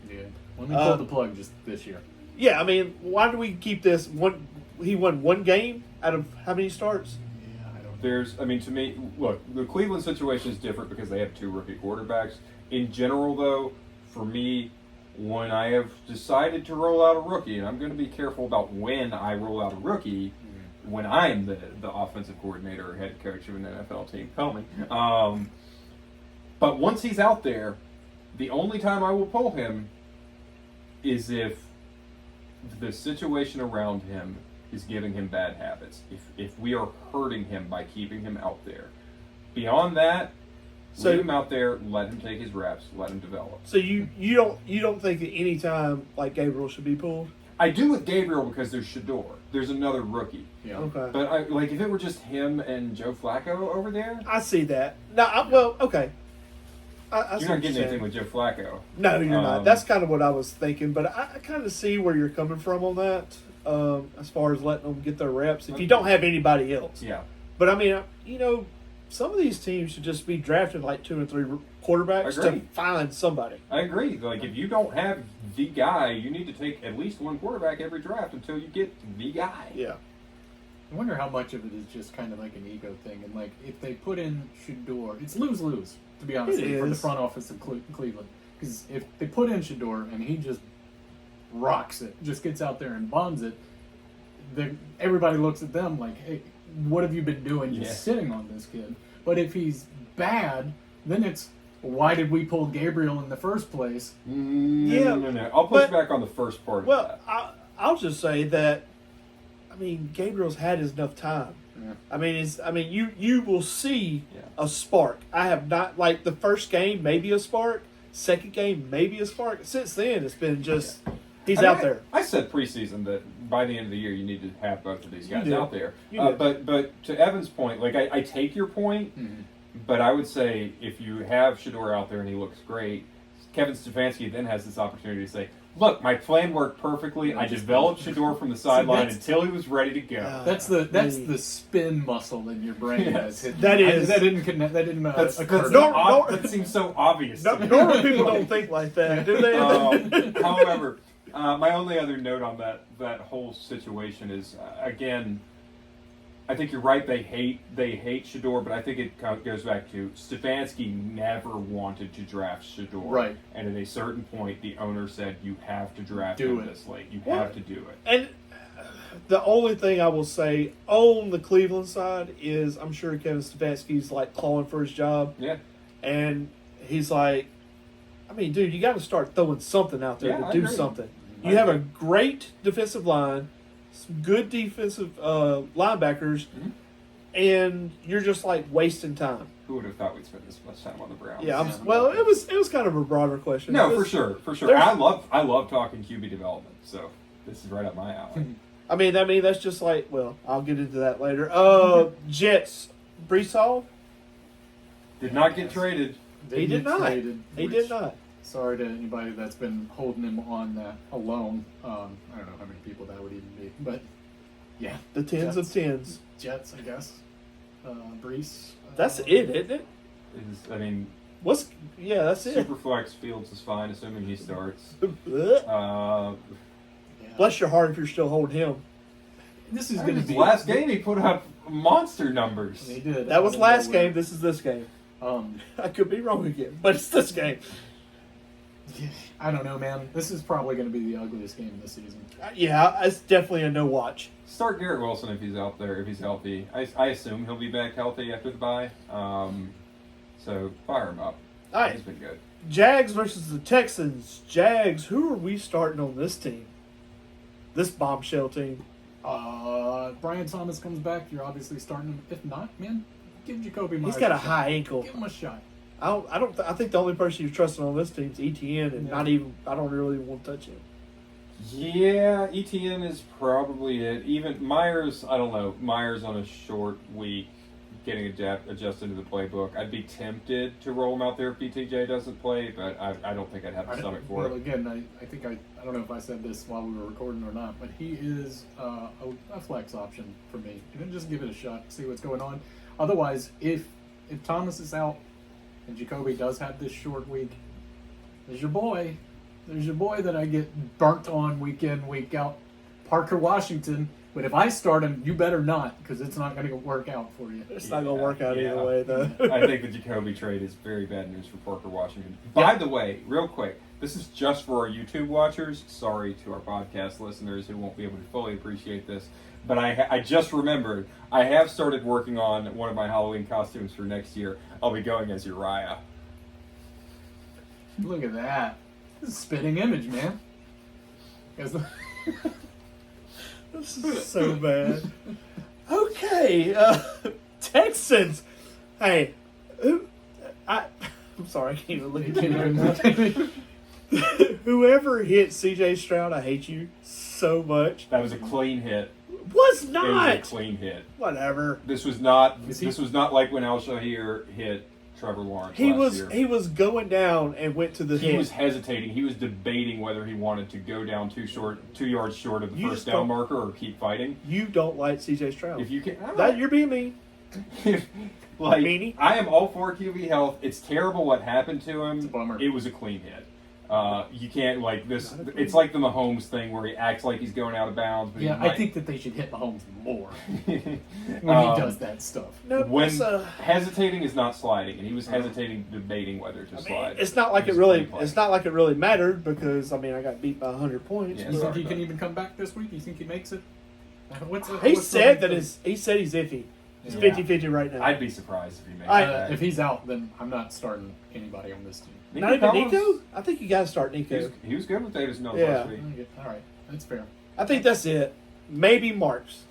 Yeah. Let me pull the plug just this year. Yeah, I mean, why do we keep this one? He won 1 game out of how many starts? Yeah, I don't know. To me, look, the Cleveland situation is different because they have 2 rookie quarterbacks. In general, though, for me, when I have decided to roll out a rookie, and I'm going to be careful about when I roll out a rookie, when I'm the offensive coordinator or head coach of an NFL team, tell me. But once he's out there, the only time I will pull him is if the situation around him is giving him bad habits. If we are hurting him by keeping him out there. Beyond that, So- leave him out there, let him take his reps, let him develop. So you don't think that any time like Gabriel should be pulled? I do with Gabriel because there's Shador. There's another rookie. Yeah. Okay, But if it were just him and Joe Flacco over there, I see that. No, okay. I see you're what not getting saying. anything with Joe Flacco. No, you're not. Um, That's kind of what I was thinking, but I kind of see where you're coming from on that. As far as letting them get their reps, if you don't have anybody else. Yeah. But I mean, some of these teams should just be drafting like 2 and 3 quarterbacks Agreed. to find somebody. I agree. Like, if you don't have the guy, you need to take at least 1 quarterback every draft until you get the guy. Yeah. I wonder how much of it is just kind of like an ego thing, and like if they put in Shador, it's lose-lose to be honest It with you, for the is. front office of Cleveland. Because if they put in Shador and he just rocks it, just gets out there and bombs it, then everybody looks at them like, "Hey, what have you been doing just Yeah. sitting on this kid?" But if he's bad, then it's why did we pull Gabriel in the first place? Yeah, No. I'll push but- back on the first part of Well, that. I'll just say that. I mean, Gabriel's had enough time. Yeah. You will see Yeah. a spark. I have not like the first game, maybe a spark. Second game, maybe a spark. Since then, it's been just He's I mean, out there. I said preseason that by the end of the year you need to have both of these guys did. out there. You did. But to Evan's point, like I take your point, but I would say if you have Shador out there and he looks great, Kevin Stefanski then has this opportunity to say, "Look, my plan worked perfectly. I developed Shador from the sideline that's- until he was ready to go." That's the spin muscle in your brain. Yes. That is- that didn't connect. That didn't occur. That seems so obvious. No, to me. normal people don't think like that, do they? However, my only other note on that whole situation is again, I think you're right. They hate Shador, but I think it kind of goes back to Stefanski never wanted to draft Shador. Right. And at a certain point, the owner said, "You have to draft Do him it. this late. You Well, have to do it." And the only thing I will say on the Cleveland side is I'm sure Kevin Stefanski's like clawing for his job, Yeah. and he's like, I mean, dude, you got to start throwing something out there Yeah, to I do agree. something. I You have a agree. great defensive line, some good defensive linebackers, Mhm. and you're just like wasting time. Who would have thought we'd spend this much time on the Browns? Yeah, Yeah. well, it was kind of a broader question. No, This- for sure. there's- I love talking QB development, so this is right up my alley. I mean, that's just like, well, I'll get into that later. Jets, Brees Hall, Did not get traded. He did not. he which- did not. Sorry to anybody that's been holding him on that alone. I don't know how many people that would even be, but yeah, The tens of Jets. tens. Jets, I guess. Brees. That's it, isn't it? I mean, Yeah, that's it. Superflex Fields is fine, assuming he starts. Blech. Uh, Yeah. Bless your heart if you're still holding him. This is that going to was be last game. He put up monster numbers. He did. That was Out of last nowhere. game. This is this game. Um, I could be wrong again, but it's this game. I don't know, man. This is probably going to be the ugliest game of the season. Yeah, it's definitely a no watch. Start Garrett Wilson if he's out there, if he's healthy. I assume he'll be back healthy after the bye. So fire him up. All right, He's been good. Jags versus the Texans. Jags, who are we starting on this team? This bombshell team. Brian Thomas comes back. You're obviously starting him. If not, man, give Jacoby Myers. He's got a shot. high ankle. Give him a shot. I think the only person you're trusting on this team is ETN, and I don't really want to touch him. Yeah, ETN is probably it. Even Myers, I don't know. Myers on a short week, getting adjusted to the playbook. I'd be tempted to roll him out there if BTJ doesn't play, but I don't think I'd have the stomach for Well, it. again, I think I don't know if I said this while we were recording or not, but he is a flex option for me. You know, just give it a shot, see what's going on. Otherwise, if Thomas is out and Jacoby does have this short week, there's your boy. There's your boy that I get burnt on week in, week out, Parker Washington. But if I start him, you better not, because it's not going to work out for you. It's not going to work out Yeah. either way, though. I think the Jacoby trade is very bad news for Parker Washington. By the way, real quick, this is just for our YouTube watchers. Sorry to our podcast listeners who won't be able to fully appreciate this. But I just remembered, I have started working on one of my Halloween costumes for next year. I'll be going as Uriah. Look at that. This is a spitting image, man. Guys, This is so bad. Okay, Texans. Hey, I'm sorry, I can't even look at you. Whoever hit CJ Stroud, I hate you so much. That was a clean hit. Was It was not. a clean hit. Whatever. This was not. Is he- This was not like when Al Shahir hit Trevor Lawrence last year. He was going down and went to the He hit. was hesitating. He was debating whether he wanted to go down 2 yards short of the You first just down don't- marker or keep fighting. You don't like CJ Stroud. If you can, That you're being mean. like Meanie. I am all for QB health. It's terrible what happened to him. It's a bummer. It was a clean hit. You can't like this. Not a clean It's like the Mahomes thing where he acts like he's going out of bounds. But yeah, he might. I think that they should hit Mahomes more when Um, he does that stuff. No, when it's, hesitating is not sliding, and he was hesitating, debating whether to slide. it's not like It it was a really. clean play. It's not like it really mattered because I mean I got beat by 100 points. Yeah, You but think sorry, he can bud. even come back this week? You think he makes it? he said that he said he's iffy. He's Yeah. 50-50 right now. I'd be surprised if he made I- it. If he's out, then I'm not starting anybody on this team. Not even Collins, Nico. I think you got to start Nico. He was good with Davis Mills Yeah. last week. All right, that's fair. I think that's it. Maybe Marks,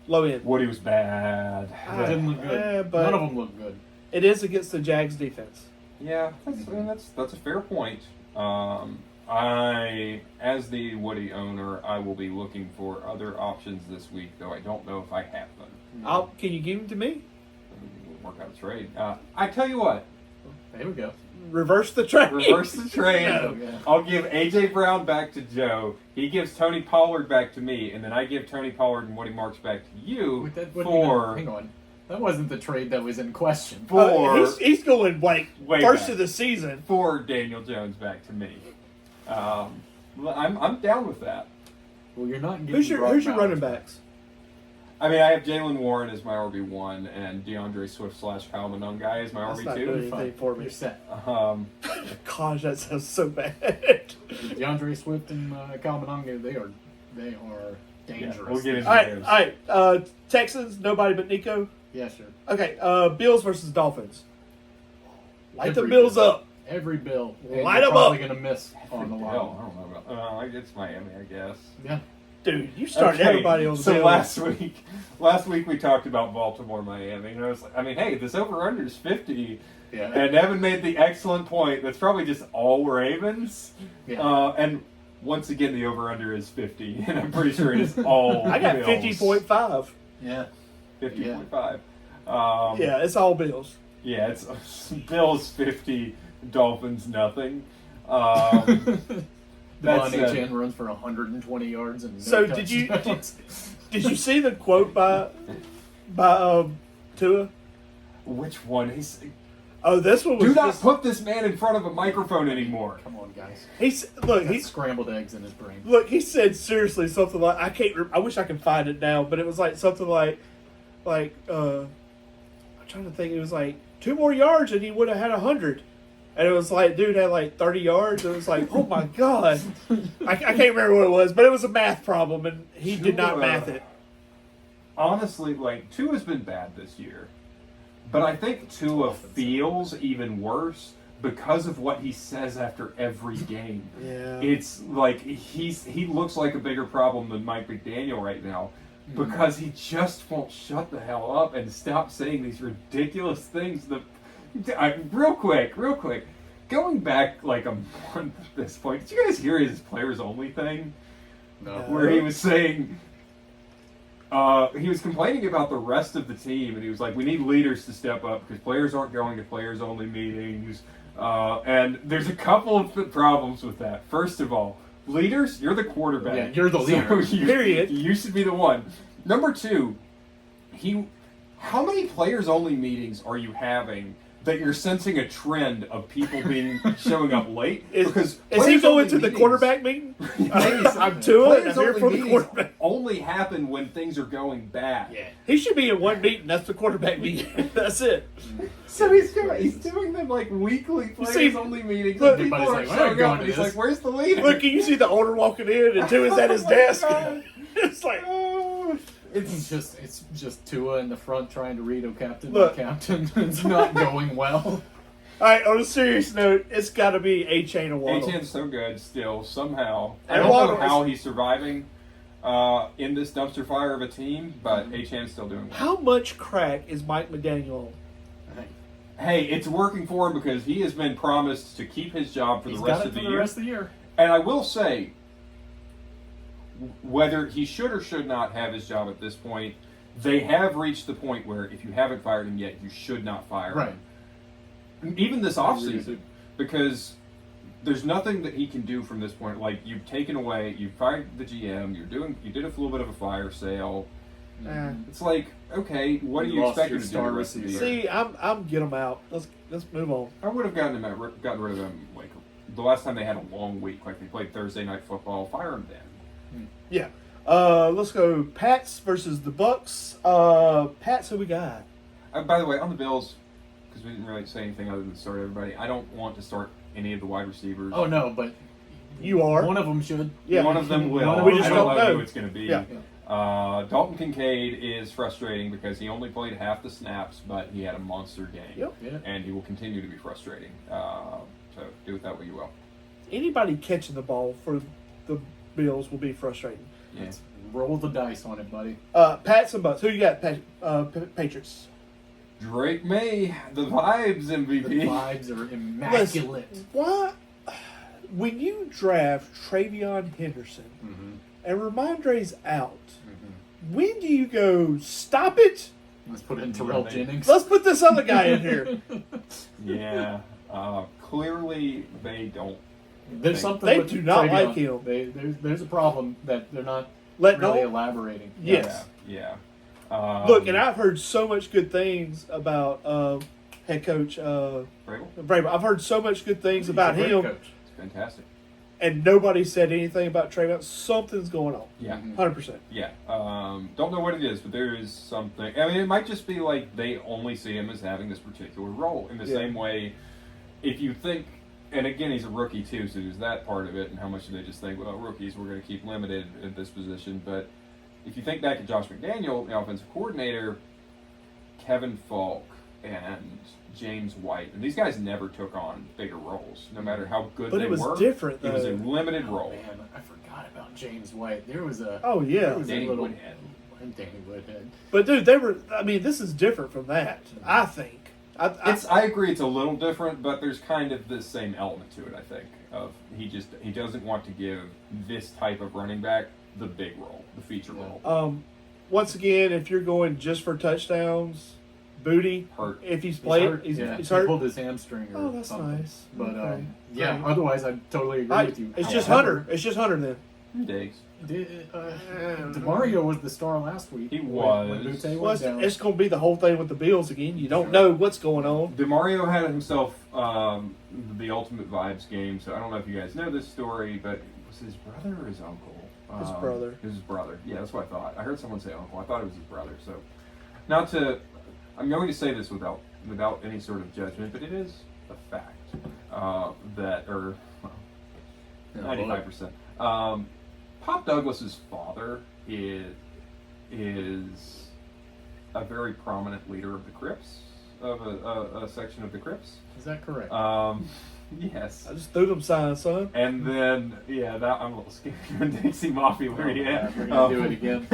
low end. Woody was bad. It didn't look good. but- None of them look good. It is against the Jags defense. Yeah, that's a fair point. As the Woody owner, I will be looking for other options this week, though I don't know if I have them. Can you give them to me? We'll work out a trade. I tell you what, There we go. Reverse the trade. reverse the trade. No. Yeah. I'll give AJ Brown back to Joe. He gives Tony Pollard back to me, and then I give Tony Pollard and Woody Marks back to you Wait, that wouldn't even- for hang on. That wasn't the trade that was in question. He's going like Way first back. of the season. for Daniel Jones back to me. I'm down with that. Well, you're not getting Who's your Brock running Bowers backs? I mean, I have Jalen Warren as my RB1 and DeAndre Swift / Kyle Monungai as my That's not RB2. good. You're fine. Anything for me. You're set. Gosh, that sounds so bad. DeAndre Swift and Kyle Mononga, they are dangerous. we'll get into All those. right. Texans, nobody but Nico. Yeah, sure. Okay, Bills versus Dolphins. Light the Every Bills Bill. up. Every bill. And Light you're 'em probably up. going to miss on the Hell, line. I don't know about. It's Miami, I guess. Yeah. Dude, you started Okay, everybody on the so Bills. last week we talked about Baltimore, Miami, and I was like, I mean, hey, this over/under is 50, Yeah. and Evan made the excellent point. That's probably just all Ravens, Yeah. and once again the over/under is 50, and I'm pretty sure it is all. I got Bills. 50.5. Yeah. 50.5. Yeah, it's all Bills. Yeah, it's Bills 50, Dolphins nothing. Devon That's, Etienne runs for 120 yards and no So did you- touchdowns. Did you see the quote by Tua? Which one? Oh, this one was Do not just, put this man in front of a microphone anymore. Come on, guys. he's He's scrambled eggs in his brain. Look, he said seriously something like I wish I could find it now, but it was like something like I'm trying to think. It was like 2 more yards and he would have had 100, and it was like dude had like 30 yards. It was like oh my god, I can't remember what it was, but it was a math problem and he did not math it. Honestly, like Tua's been bad this year, but I think Tua feels even worse because of what he says after every game. Yeah, It's like he looks like a bigger problem than Mike McDaniel right now because he just won't shut the hell up and stop saying these ridiculous things. Real quick, going back like a month at this point, did you guys hear his players only thing? No. Where he was saying he was complaining about the rest of the team, and he was like, "We need leaders to step up because players aren't going to players-only meetings." And there's a couple of problems with that. First of all, leaders, you're the quarterback. Yeah, you're the leader. So Period. You should be the one. Number two, how many players-only meetings are you having that you're sensing a trend of people showing up late? is he going to the quarterback meeting? I'm Tua and I'm here for the quarterback. Only happen when things are going bad. Yeah. He should be in one meeting. That's the quarterback meeting. That's it. So he's doing them like weekly players only meetings. look, And people everybody's are like, "We're showing going up, to and he's this." like, "Where's the leader?" Look, can you see the owner walking in and Tua's at his Oh my desk? God. It's like, It's just Tua in the front trying to read captain. Look. Captain. It's not going well. all right. On a serious note, it's got to be A-Chain and Waddle. A-Chan's so good still, somehow. I And don't Waddle know how he's surviving in this dumpster fire of a team, but A-Chan's still doing well. How much crack is Mike McDaniel on? Hey, it's working for him because he has been promised to keep his job for He's the got rest it of for the the year. rest of the year. And I will say, whether he should or should not have his job at this point, they have reached the point where if you haven't fired him yet, you should not fire Right. him. Even this I agree with offseason, you. because there's nothing that he can do from this point. Like, you've taken away, you fired the GM, you did a little bit of a fire sale. It's like, okay, what do You you lost expect your him to do star the rest of the year? receiver. See, I'm get him out. Let's move on. I would have gotten rid of him like the last time they had a long week, like they played Thursday night football. Fire him then. Yeah. Let's go Pats versus the Bucks. Pats, who we got? By the way, on the Bills, because we didn't really say anything other than start everybody. I don't want to start any of the wide receivers. Oh no, but You are. one of them should. Yeah. One of them will. One of We them just I don't don't know know. who it's going to be. Yeah. Dalton Kincaid is frustrating because he only played half the snaps, but he had a monster game. Yep. Yeah. And he will continue to be frustrating. So do with that what you will. Anybody catching the ball for the Bills will be frustrating. Yeah. Let's roll the dice on it, buddy. Pats and Bucks. Who you got? Patriots. Drake May, the vibes The MVP. vibes are immaculate. What? when you draft Travion Henderson Mm-hmm. and Ramondre's out, Mm-hmm. when do you go, stop it? Let's put in Terrell Jennings. Let's put this other guy in here. Yeah. Clearly, they don't. There's something They with do not Travion. like him. There's a problem that they're not Let really go. elaborating. Yes. Yeah. Look, and I've heard so much good things about head coach Vrabel? Vrabel. I've heard so much good things He's about a great him, coach. It's fantastic. and nobody said anything about Travion. Something's going on. Yeah. Mhm. 100%. Yeah. Don't know what it is, but there is something. I mean, it might just be like they only see him as having this particular role. In the Yeah. same way, if you think, and again, he's a rookie too, so there's that part of it, and how much do they just think, well, rookies, we're going to keep limited at this position. But if you think back to Josh McDaniel, the offensive coordinator, Kevin Falk, and James White, and these guys never took on bigger roles, no matter how good But they it was were. different, It was a though. limited Oh role. man, I forgot about James White. There was a Oh, yeah. there was Danny a little Woodhead. and Danny Woodhead. But, dude, they were, I mean, this is different from that, I think. I agree, it's a little different, but there's kind of the same element to it. I think of he doesn't want to give this type of running back the big role, the feature role. Once again, if you're going just for touchdowns, Booty, Hurt. if he's He's playing, hurt. he's He hurt. pulled his hamstring or Oh, that's something. nice. But Okay. yeah, Great. otherwise I totally agree with you. It's just However, Hunter. It's just Hunter then. Diggs. DeMario was the star last week. He when was. Butte Well, went down. it's going to be the whole thing with the Bills again. You don't know what's going on. DeMario had himself the ultimate vibes game, so I don't know if you guys know this story, but it was his brother or his uncle? His brother. It was his brother. Yeah, that's what I thought. I heard someone say uncle. I thought it was his brother. So, I'm going to say this without any sort of judgment, but it is a fact that, or Yeah, 95%. Pop Douglas's father is a very prominent leader of the Crips, of a section of the Crips. Is that correct? Yes. I just threw them signs, son. And then, yeah, that I'm a little scared when Dixie Mafia where you yeah, at. we're gonna do it again.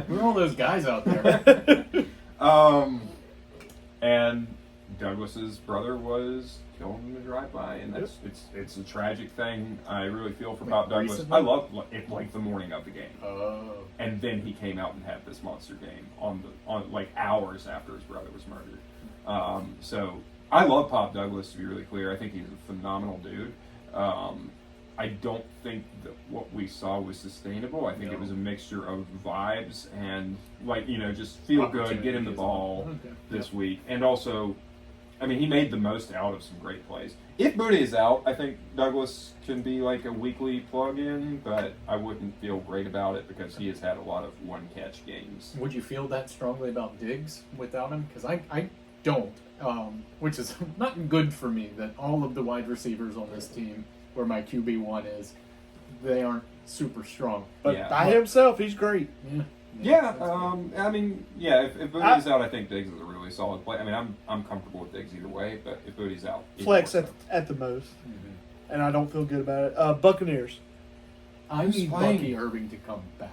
Who are all those guys out there? And Douglas's brother was killed in a drive-by, and that's it's a tragic thing. I really feel for Wait, Pop Douglas. recently? I love it like the morning of the game, Oh, and then he came out and had this monster game on like hours after his brother was murdered. So I love Pop Douglas, to be really clear. I think he's a phenomenal dude. I don't think that what we saw was sustainable. I think it was a mixture of vibes and, like, just feel good, get him the ball this week. And also, I mean, he made the most out of some great plays. If Booty is out, I think Douglas can be like a weekly plug-in, but I wouldn't feel great about it because he has had a lot of one-catch games. would you feel that strongly about Diggs without him? Because I don't, which is not good for me that all of the wide receivers on this team, where my QB1 is, they aren't super strong. But Yeah. by himself, he's great. Yeah, that's good. I mean, yeah. If Booty's out, I think Diggs is a really solid play. I mean, I'm comfortable with Diggs either way, but if Booty's out, even Flex more at, so. at the most. Mhm. And I don't feel good about it. Buccaneers. I Who's need playing? Bucky Irving to come back.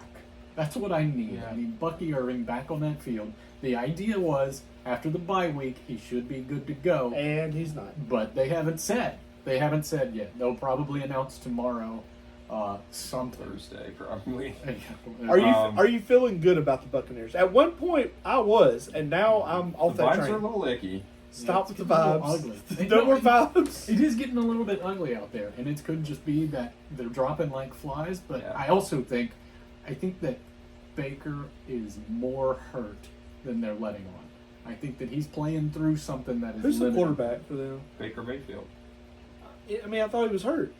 That's what I need. Yeah. I need Bucky Irving back on that field. The idea was, after the bye week, he should be good to go. And he's not. But they haven't said. They haven't said yet. They'll probably announce tomorrow something. Thursday probably. Are you feeling good about the Buccaneers? At one point, I was, and now I'm off The that vibes are a train. little icky. Stop it's with the getting a little vibes. ugly. No more vibes. It is getting a little bit ugly out there, and it could just be that they're dropping like flies. But Yeah. I also think that Baker is more hurt than they're letting on. I think that he's playing through something that is. Who's the limiting. quarterback for them? Baker Mayfield. I mean, I thought he was hurt.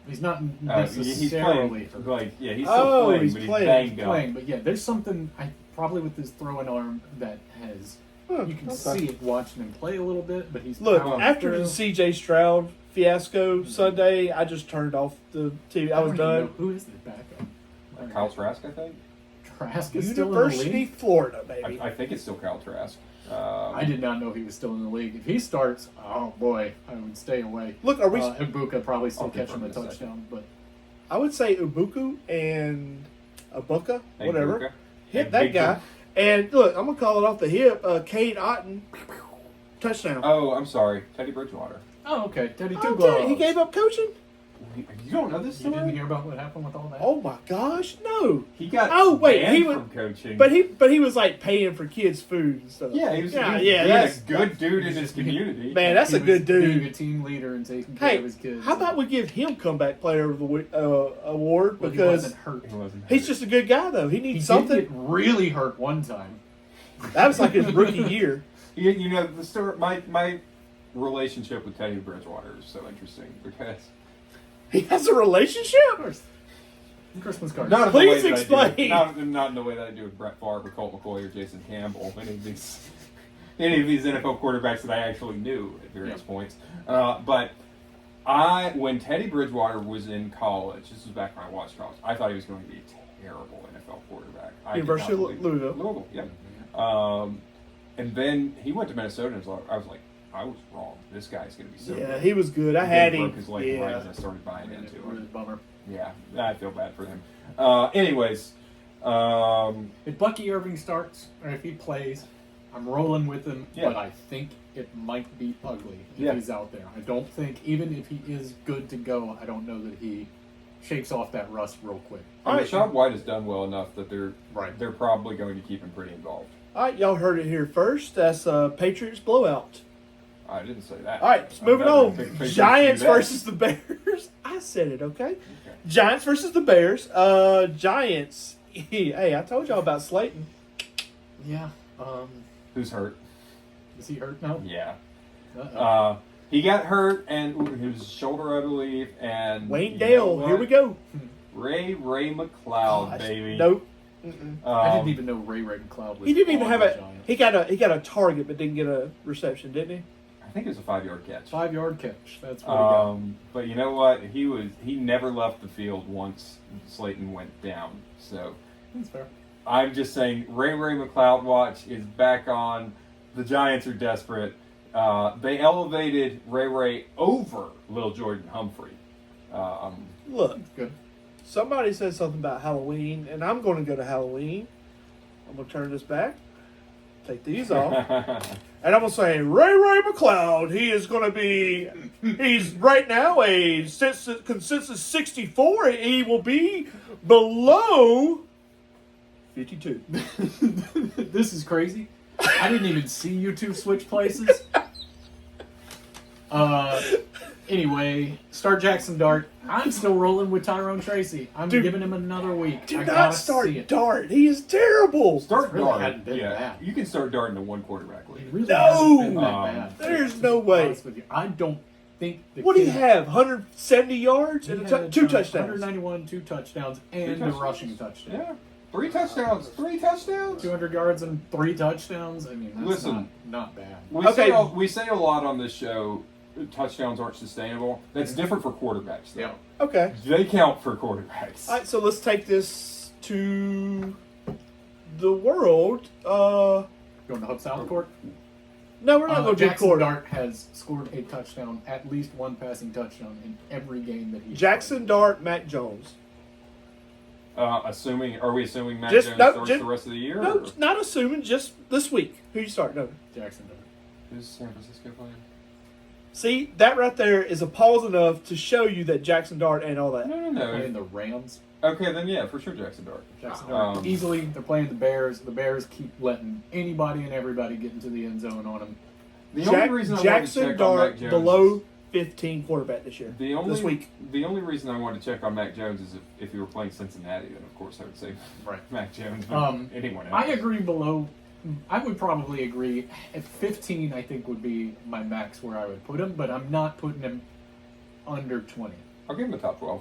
He's not He's necessarily playing. hurt. Like, yeah, he's Oh, still playing, he's but playing. he's banged Playing, up. but yeah, there's something probably with his throwing arm that has. You can see it watching him play a little bit, but he's Look, powering after through. the C.J. Stroud fiasco Sunday, I just turned off the TV. I was don't even done. know who is the backup? Kyle Trask, I think. Trask is still in the University, league. Florida, baby. I think it's still Kyle Trask. I did not know he was still in the league. If he starts, oh boy, I would stay away. Look, are we? Ibuka probably still I'll catching confirm a in a second. touchdown, but I would say Ubuku and Abuka, Hey, whatever. Luka. Hit Hey, that Big guy. Luke. And look, I'm gonna call it off the hip. Cade Otten, touchdown. Oh, I'm sorry. Teddy Bridgewater. oh okay, Teddy Oh, Two Teddy, he Gloves. gave up coaching. You don't know this You story? didn't hear about what happened with all that? Oh my gosh, no. He got he was, from coaching. but he was like paying for kids' food and stuff. yeah, he was yeah, being that's a good dude in his community. man, that's He a good was being dude. a team leader and taking care Hey, of his kids. how about we give him comeback player of the week award Well, he because wasn't hurt. He wasn't he's hurt. just a good guy though. He He needs did something. get really hurt one time. That was like his rookie year. You know the story. My relationship with Teddy Bridgewater is so interesting because He has a relationship. Of course. Christmas cards. not in Please the way that I do, explain. not in the way that I do with Brett Favre, or Colt McCoy, or Jason Campbell. Any of these NFL quarterbacks that I actually knew at various points. But when Teddy Bridgewater was in college, this was back when I watched college, I thought he was going to be a terrible NFL quarterback. University of Louisville. Louisville, yeah. And then he went to Minnesota, and I was like, I was wrong. This guy's going to be so Yeah, good. he was good. I And had then him. broke his leg right Yeah. as I started buying into It was a him. bummer. Yeah, I feel bad for him. Anyways, If Bucky Irving starts, or if he plays, I'm rolling with him, Yeah. but I think it might be ugly if Yeah. he's out there. I don't think, even if he is good to go, I don't know that he shakes off that rust real quick. and Rashad White has done well enough that Right. they're probably going to keep him pretty involved. All right, y'all heard it here first. That's Patriots blowout. I didn't say that. All right, I'm moving not gonna on. pick Patriots Giants to do that. versus the Bears. I said it, okay? Giants versus the Bears. Giants. Hey, I told y'all about Slayton. Yeah. Who's hurt? Is he hurt now? Yeah. Uh-oh. He got hurt, and his shoulder, I believe, and Wayne you Dale. know what? Here we go. Ray McLeod, Gosh, baby. Nope. Mm-mm. I didn't Um, even know Ray McLeod was He didn't even on have the a. Giants. He got a target, but didn't get a reception, didn't he? I think it was a 5-yard catch. 5-yard catch. That's what he got. But you know what? He never left the field once Slayton went down. So That's fair. I'm just saying, Ray McLeod watch is back on. The Giants are desperate. They elevated Ray over Little Jordan Humphrey. Look, That's good. somebody said something about Halloween, and I'm going to go to Halloween. I'm going to turn this back, take these off, and I'm going to say, Ray McLeod, he is going to be, he's right now a consensus 64. He will be below 52. This is crazy. I didn't even see you two switch places. Anyway, start Jackson Dart. I'm still rolling with Tyrone Tracy. I'm Dude, giving him another week. Do I not gotta start see it. Dart. He is terrible. Start really Dart. hadn't been Yeah, bad. you can start Dart in a one quarterback It league. really No! hasn't been that bad. There's no To be way. honest with you. I don't think the What do you kid- have? 170 yards he and had, two touchdowns. 191, 2 touchdowns, and a touchdowns? rushing touchdown. Yeah, 3 touchdowns. 3 touchdowns. 200 yards and 3 touchdowns. I mean, that's Listen. not bad. We say a lot on this show. Touchdowns aren't sustainable. That's different for quarterbacks, though. Yeah. Okay. They count for quarterbacks. All right, so let's take this to the world. Going to Hub South Court. No, we're not going to do Jackson court. Dart has scored a touchdown, at least one passing touchdown in every game that he. Jackson Dart, Mac Jones. Are we assuming Matt Just- Jones no, starts just- the rest of the year? No, or not assuming, just this week. Who you start? No. Jackson Dart. who's San Francisco playing? See, that right there is a pause enough to show you that Jackson Dart ain't all that. No. They're playing the Rams. Okay, then yeah, for sure, Jackson Dart. Jackson Dart easily. They're playing the Bears. The Bears keep letting anybody and everybody get into the end zone on them. The only reason I wanted to Jackson check on Mac Dart Jones below 15 quarterback this year. this week. The only reason I wanted to check on Mac Jones is if he were playing Cincinnati, then of course I would say Right. Mac Jones. But anyone else? I agree below. I would probably agree. At 15, I think would be my max where I would put him, but I'm not putting him under 20. I'll give him a top 12.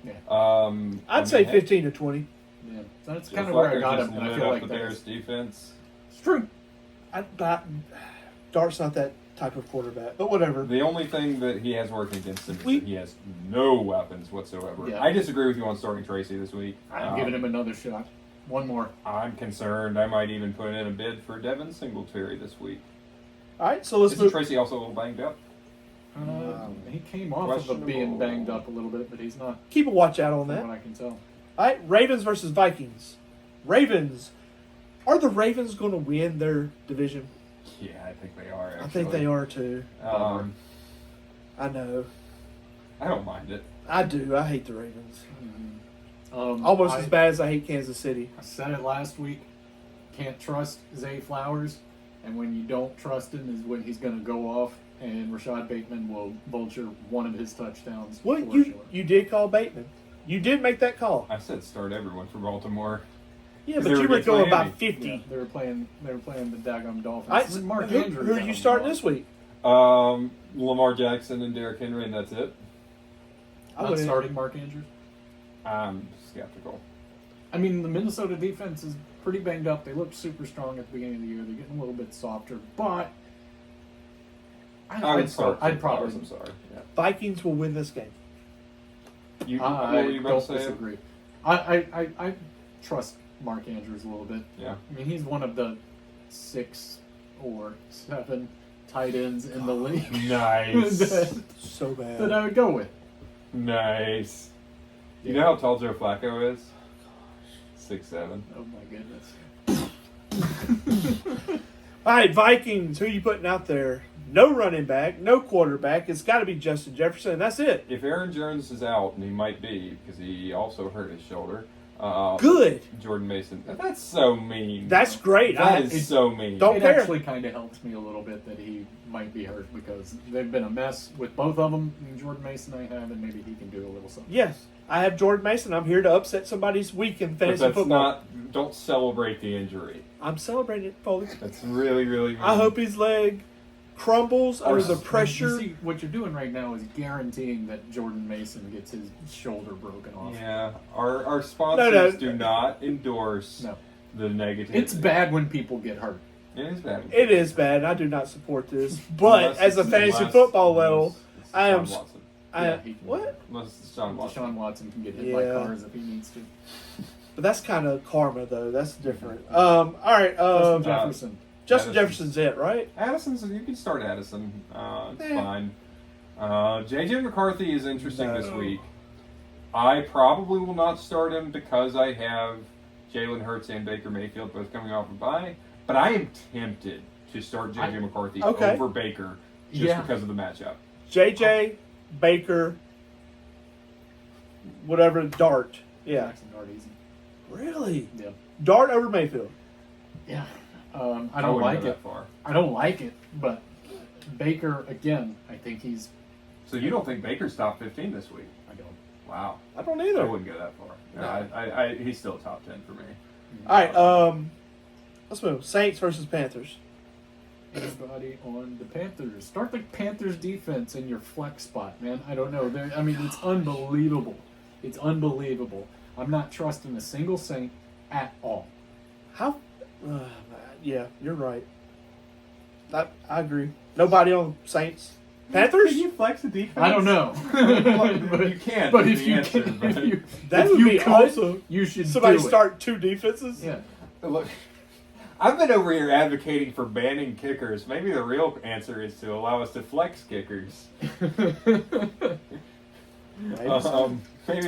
Yeah. I'd say 15 to 20. Yeah, so that's Joe kind of where I Flacco got just him, and I lit feel up like the that's Bears defense. it's true. Dart's not that type of quarterback, but whatever. The only thing that he has working against him is We- that he has no weapons whatsoever. Yeah. I disagree with you on starting Tracy this week. I'm giving him another shot. One more. I'm concerned. I might even put in a bid for Devin Singletary this week. All right, so let's Isn't move. Tracy also a little banged up? He came off of being Questionable. banged up a little bit, but he's not, Keep a watch out on from that. what I can tell. All right, Ravens versus Vikings. Ravens. Are the Ravens going to win their division? Yeah, I think they are. Actually. I think they are too. Um, I know. I don't mind it. I do. I hate the Ravens. Almost As bad as I hate Kansas City. I said it last week. Can't trust Zay Flowers, and when you don't trust him, is when he's going to go off, and Rashad Bateman will vulture one of his touchdowns. What for you sure. you did call Bateman? You did make that call. I said start everyone for Baltimore. Yeah, 'Cause but they you were were against going Miami. about 50. Yeah, they were playing the daggum Dolphins. I, Mark who, Andrews. who are you starting this week? Lamar Jackson and Derrick Henry, and that's it. I Not wouldn't- starting Mark Andrews. I'm skeptical. I mean, the Minnesota defense is pretty banged up. They looked super strong at the beginning of the year. They're getting a little bit softer, but I would start. I'd Flowers, probably. I'm sorry. Yeah. Vikings will win this game. You, what were I you about don't to say? disagree. I trust Mark Andrews a little bit. Yeah. I mean, he's one of the 6 or 7 tight ends in the league Nice. So bad. that I would go with. Nice. You know how tall Joe Flacco is? 6'7". Oh my goodness. All right, Vikings. Who you putting out there? No running back, no quarterback. It's got to be Justin Jefferson. That's it. If Aaron Jones is out, and he might be because he also hurt his shoulder. Good. Jordan Mason. That's so mean. That's great. That is so mean. Don't It care. actually kind of helps me a little bit that he might be hurt because they've been a mess with both of them. And Jordan Mason I have, and maybe he can do a little something. Yes, I have Jordan Mason. I'm here to upset somebody's week in But fantasy that's football. not. Don't celebrate the injury. I'm celebrating it, Foley. That's really, really mean. I hope his leg crumbles under the You pressure. see, what you're doing right now is guaranteeing that Jordan Mason gets his shoulder broken off. Yeah, our sponsors No. do not endorse No. the negative. It's bad when people get hurt. It is bad. It is bad. I do not support this. But Unless as a it's- fantasy unless- football level, it's I am. Deshaun Watson. Yeah, he can. What? Unless it's Deshaun Watson. Deshaun Watson can get hit by Yeah. cars if he needs to. But that's kind of karma, though. That's different. All right. Justin Jefferson. Justin Addison. Jefferson's it, right? Addison's. You can start Addison. It's Eh. fine. JJ McCarthy is interesting this No. week. I probably will not start him because I have Jalen Hurts and Baker Mayfield both coming off a bye. But I am tempted to start JJ McCarthy Okay. over Baker just Yeah. because of the matchup. JJ, Baker, whatever, Dart. Yeah. Jackson Dart easy. Really? Yeah. Dart over Mayfield. Yeah. I wouldn't don't go like it. that far. I don't like it, but Baker again. I think he's. So you don't think Baker's top 15 this week? I don't. Wow. I don't I either. wouldn't go that far. No, No. he's still top 10 for me. All right. Let's move. Saints versus Panthers. Everybody on the Panthers. Start the Panthers defense in your flex spot, man. I don't know. I mean, it's unbelievable. It's unbelievable. I'm not trusting a single Saint at all. How? Yeah, you're right. I agree. Nobody on Saints. Panthers? Can you flex the defense? I don't know. You can't. But is if the you answer, can, but- That if would you be could, awesome. you should Somebody do it. start 2 defenses. Yeah. Look, I've been over here advocating for banning kickers. Maybe the real answer is to allow us to flex kickers. Maybe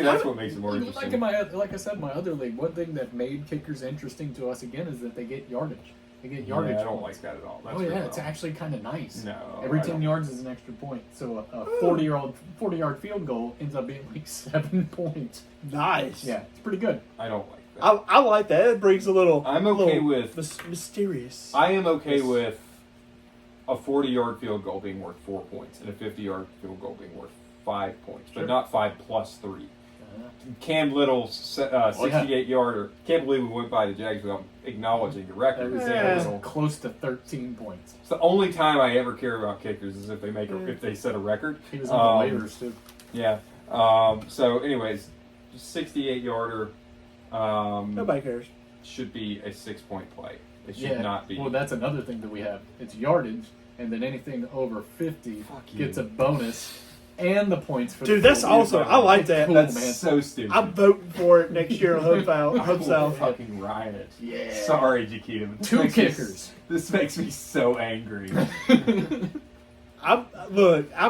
that's what makes it more Like, interesting. like I said, my other league, one thing that made kickers interesting to us again is that they get yardage. They get yardage. Yeah, I don't points. like that at all. That's Oh yeah, really it's wrong. actually kind of nice. No, Every I 10 don't. yards is an extra point. So a 40-yard field goal ends up being like 7 points. Nice. Yeah, it's pretty good. I don't like that. I like that. It brings a little. I'm okay little with- mysterious. I am okay with a 40-yard field goal being worth 4 points and a 50-yard field goal being worth 5 points, but Sure. not 5 plus 3. Cam Little's 68-yarder. Can't believe we went by the Jags without acknowledging the That record. was, Yeah. that was close to 13 points. It's the only time I ever care about kickers is if they if they set a record. He was on the waivers too. Yeah. So, anyways, 68-yarder Nobody cares. should be a 6-point play. It should Yeah. not be. Well, that's another thing that we have. It's yardage, and then anything over 50 Fuck you. gets a bonus and the points for Dude, the that's field. awesome. I like that. Cool, That's man. so stupid. I'm voting for it next year on Hub I will South. fucking riot. Yeah. Sorry, Jaquita. but this 2 makes me- kickers. This makes me so angry. I'm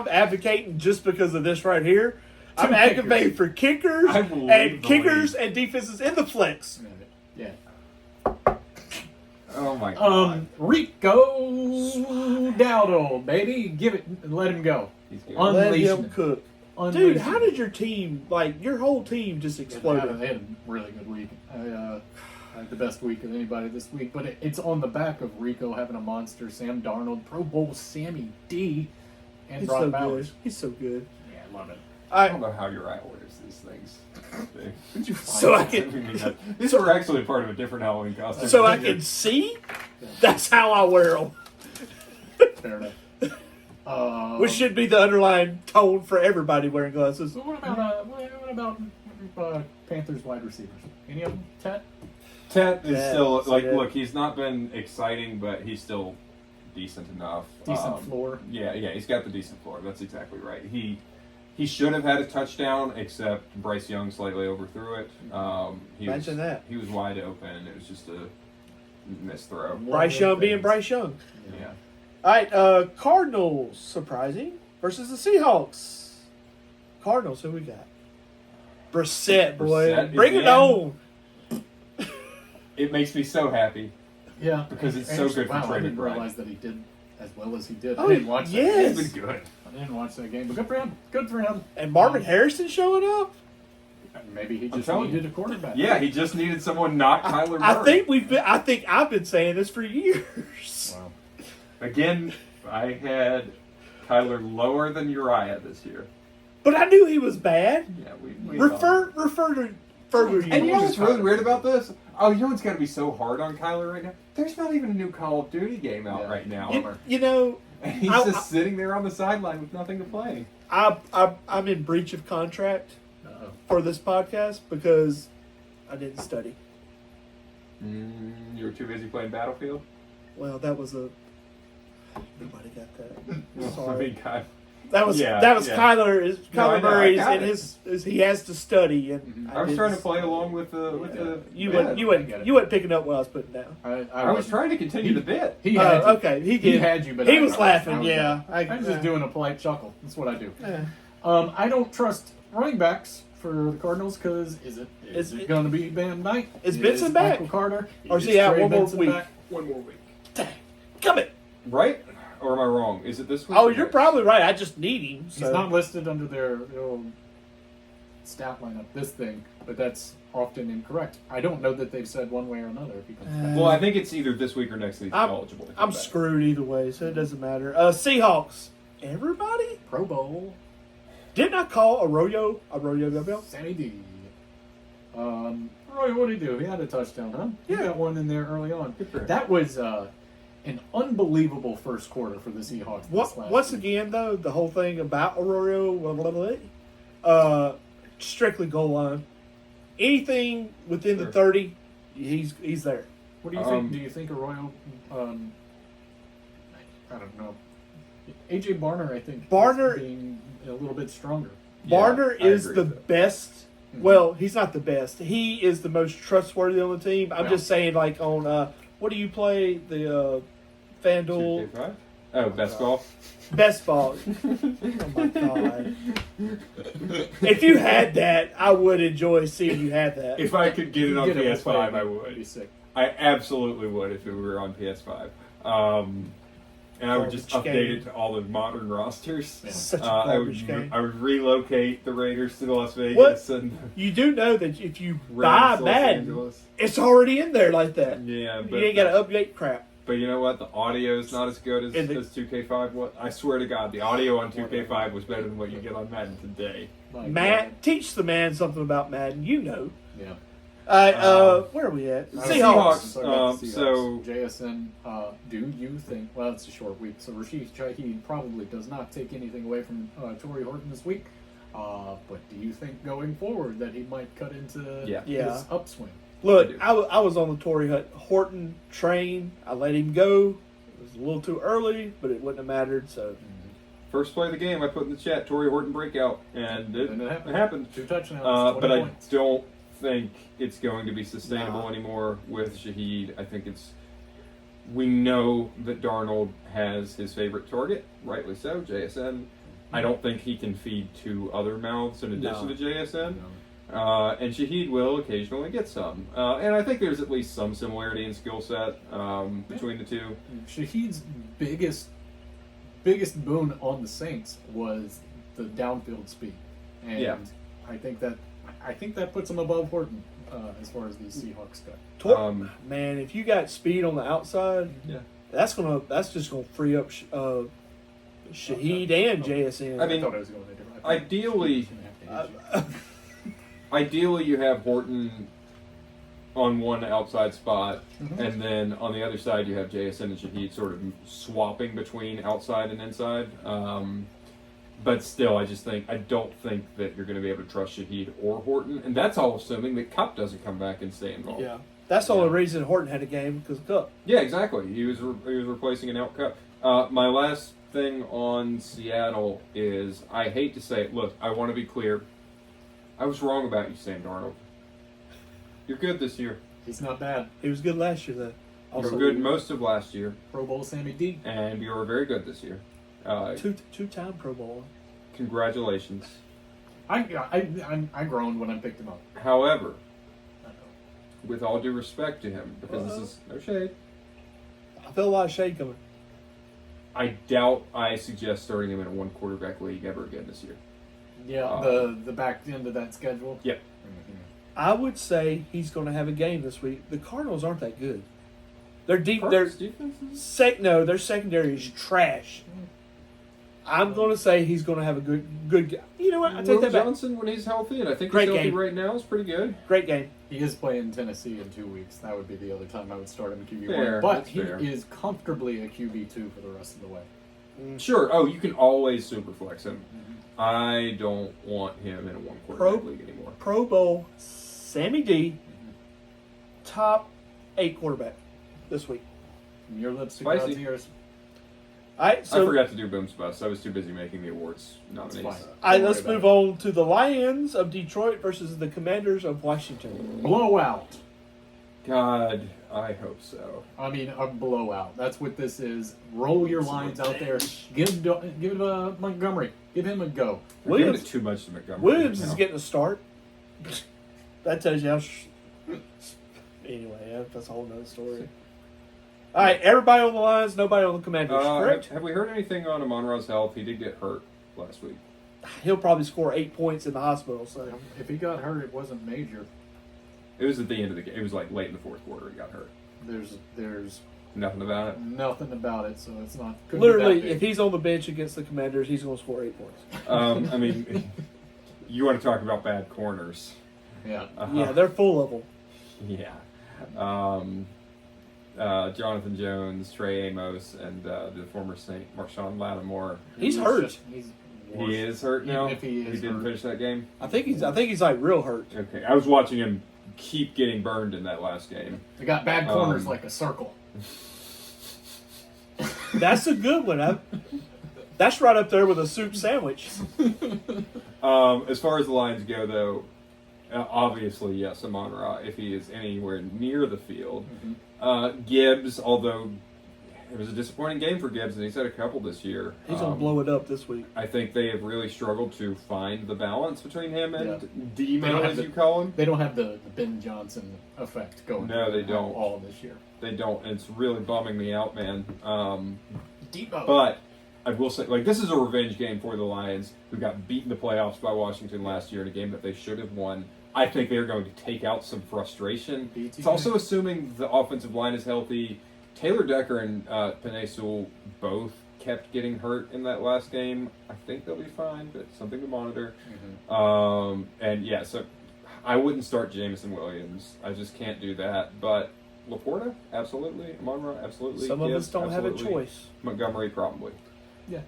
advocating just because of this right here. I'm 2 advocating kickers. for kickers I will leave and the kickers league. and defenses in the flex. Yeah. Oh my god. Rico Dowdle, baby, give it, let him go. He's good. Un- Let Unleash him him. cook. Dude, how did your team, your whole team just They exploded? had a really good week. I had the best week of anybody this week, but it's on the back of Rico having a monster, Sam Darnold, Pro Bowl Sammy D, and He's Brock so Bowers. good. He's so good. Yeah, I love it. I don't know how Uriah wears these things. Did you find So I that? can, These are actually part of a different Halloween costume. so I can see. That's how I wear them. Fair enough. Which should be the underlying tone for everybody wearing glasses. So what about Panthers wide receivers? Any of them? Tet? Tet is Yeah, still yeah. look. He's not been exciting, but he's still decent enough. Decent floor. Yeah, he's got the decent floor. That's exactly right. He should have had a touchdown, except Bryce Young slightly overthrew it. Imagine that. He was wide open. It was just a missed throw. Bryce Young being Bryce Young. Yeah. All right, Cardinals, surprising, versus the Seahawks. Cardinals, who we got? Brissett, boy. Brissett Bring it again. on. It makes me so happy. Yeah, Because it's so good for wow, I Trey didn't McBride. realize that he did as well as he did. Oh, I didn't watch yes. He's been good. that. I didn't watch that game, but good for him. Good for him. And Marvin Harrison showing up? Maybe he just telling needed a quarterback. Yeah, he just needed someone not Kyler Murray. I think I've been saying this for years. Wow. Again, I had Kyler lower than Uriah this year. But I knew he was bad. Yeah, we Refer to further. And you know what's really weird about this? Oh, you know what's got to be so hard on Kyler right now? There's not even a new Call of Duty game out Yeah. right now. You know, And he's I- just sitting there on the sideline with nothing to play. I'm in breach of contract Uh-oh. for this podcast because I didn't study. You were too busy playing Battlefield? Well, that was a. Nobody got that. I Sorry. mean, God. That was Yeah. Kyler No, I know, I Murray's got and it. his he has to study and I was didn't- trying to play along with the. You bit. wouldn't I get it. you weren't picking up what I was putting down. I was trying to continue the bit. He had you. Okay, he did. He had you, but he I- was I laughing. was Yeah, not. I was just doing a polite chuckle. That's what I do. Yeah. I don't trust running backs for the Cardinals because is it going to be Van Dyke? Is Benson back? Michael Carter? Or is he out Trey one more Benson week? back? One more week. Dang, come it. Right? Or am I wrong? Is it this week? Oh, or you're next? probably right. I just need him. So. He's not listed under their little stat lineup. This thing, but that's often incorrect. I don't know that they've said one way or another if he comes back. Well, I think it's either this week or next week. I'm- eligible. to come I'm back. screwed either way, so it doesn't matter. Seahawks. Everybody? Pro Bowl, Didn't I call Arroyo Gabriel? Sammy D. Roy, what did he do? He had a touchdown, huh? He Yeah. got one in there early on. Good for him. That was an unbelievable first quarter for the Seahawks. Once again, though, the whole thing about Arroyo, blah, blah, blah, strictly goal line. Anything within the Sure. 30, he's there. What do you think? Do you think Arroyo? I don't know. AJ Barner, I think. Barner- is being a little bit stronger. Yeah, Barner I is agree the with that. best. Well, he's not the best. He is the most trustworthy on the team. I'm Yeah. just saying, like, on, what do you play? The FanDuel 2K5? Oh, best golf. Best Ball. Oh, my God. If you had that, I would enjoy seeing you have that. If I could get it on Get it, PS5, I It'd be would. sick. I absolutely would if it were on PS5. And I would just Garbage update game. it to all the modern rosters. Yeah. Such a I would garbage game. I would relocate the Raiders to Las Vegas and You do know that if you buy Rams to Los Madden, Angeles. it's already in there like that. Yeah, You but ain't got to update crap. But you know what? The audio is not as good as, And the- as 2K5. What I swear to God, the audio on 2K5 was better than what you get on Madden today. My Matt, teach the man something about Madden. You know. God. Yeah. Where are we at? Uh, Seahawks. Sorry about the Seahawks. So- JSN, do you think? Well, it's a short week, so Rashid Shaheed probably does not take anything away from Torrey Horton this week. But do you think going forward that he might cut into Yeah. Yeah. his upswing? Look, I do. I was on the Torrey Horton train. I let him go. It was a little too early, but it wouldn't have mattered. So First play of the game, I put in the chat Torrey Horton breakout, and it And it happened. happened. 2 touchdowns, 20 But I points. don't think it's going to be sustainable Nah. anymore with Shaheed. I think we know that Darnold has his favorite target, rightly so, JSN. I don't think he can feed 2 other mouths in addition No. to JSN. No. And Shaheed will occasionally get some. And I think there's at least some similarity in skill set between the two. Shaheed's biggest boon on the Saints was the downfield speed. and Yeah. I think that puts him above Horton as far as these Seahawks go. Man, if you got speed on the outside, Yeah. that's just gonna free up Shaheed and JSN. I mean, I thought I was going to do it. ideally- He's gonna have to hit you. Ideally, you have Horton on one outside spot, Mhm. and then on the other side, you have JSN and Shaheed sort of swapping between outside and inside. But still, I don't think that you're going to be able to trust Shaheed or Horton, and that's all assuming that Cup doesn't come back and stay involved. yeah, that's the only Yeah. reason Horton had a game because Cup. Yeah, exactly. He was replacing an out Cup. My last thing on Seattle is I hate to say it. Look, I want to be clear. I was wrong about you, Sam Darnold. You're good this year. He's not bad. He was good last year, though. You were good most of last year, Pro Bowl Sammy D. and you were very good this year. Two-time Pro Bowler. Congratulations. I groaned when I picked him up. However, with all due respect to him, because this is no shade, I feel a lot of shade coming. I doubt I suggest starting him in a one quarterback league ever again this year. Yeah, the back end of that schedule. Yep. Mhm. I would say he's going to have a game this week. The Cardinals aren't that good. They're deep. First defenses? Their secondary is trash. I'm going to say he's going to have a good game. You know what? I take Will that back. Johnson, when he's healthy, and I think Great he's healthy game. right now, is pretty good. Great game. He is playing Tennessee in 2 weeks. That would be the other time I would start him in QB1. Fair, But that's he fair. is comfortably a QB2 for the rest of the way. Sure. Oh, you can always superflex him. I don't want him in a one quarterback league anymore. Pro Bowl Sammy D, top 8 quarterback this week. From your lips to Spicy. God's ears. All right, I so forgot to do Boom's Bust. I was too busy making the awards nominees. That's fine. all right, Don't let's worry move about on to the Lions of Detroit versus the Commanders of Washington. Blowout. God, I hope so. I mean, a blowout. That's what this is. Roll your lines out there. Give Montgomery. Give him a go. We're giving Williams- it too much to Montgomery. Williams now. is getting a start. That tells you how. Anyway, that's a whole nother story. All right, everybody on the lines, nobody on the Commanders. Correct? Have we heard anything on Amon-Ra's health? He did get hurt last week. He'll probably score 8 points in the hospital. So If he got hurt, it wasn't major. It was at the end of the game. It was like late in the fourth quarter. He got hurt. There's Nothing about it. nothing about it, so it's not. couldn't be that literally, big. if he's on the bench against the Commanders, he's going to score 8 points. I mean, you want to talk about bad corners? Yeah. Yeah, they're full of them. Yeah. Jonathan Jones, Trey Amos, and the former Saint Marshawn Lattimore. He's hurt. He's He is hurt Even now. if he is didn't hurt. finish that game. I think he's like real hurt. Okay, I was watching him keep getting burned in that last game. They got bad corners Um, like a circle. That's a good one. That's right up there with a soup sandwich. As far as the Lions go, though, obviously yes, Amon-Ra if he is anywhere near the field. Gibbs, although it was a disappointing game for Gibbs, and he's had a couple this year. He's going to blow it up this week. I think they have really struggled to find the balance between him and They Demo, don't have as the- you call him. They don't have the Ben Johnson effect going. No, they on don't. all this year. They don't. And it's really bumming me out, man. Debo. But I will say, like, this is a revenge game for the Lions, who got beat in the playoffs by Washington last year in a game that they should have won. I think they're going to take out some frustration. BT. It's also assuming the offensive line is healthy. Taylor Decker and Penei Sewell both kept getting hurt in that last game. I think they'll be fine, but something to monitor. And yeah, so I wouldn't start Jameson Williams. I just can't do that. But Laporta, absolutely. Amon-Ra, absolutely. Some of Gibbs, us don't have a absolutely. choice. Montgomery, probably.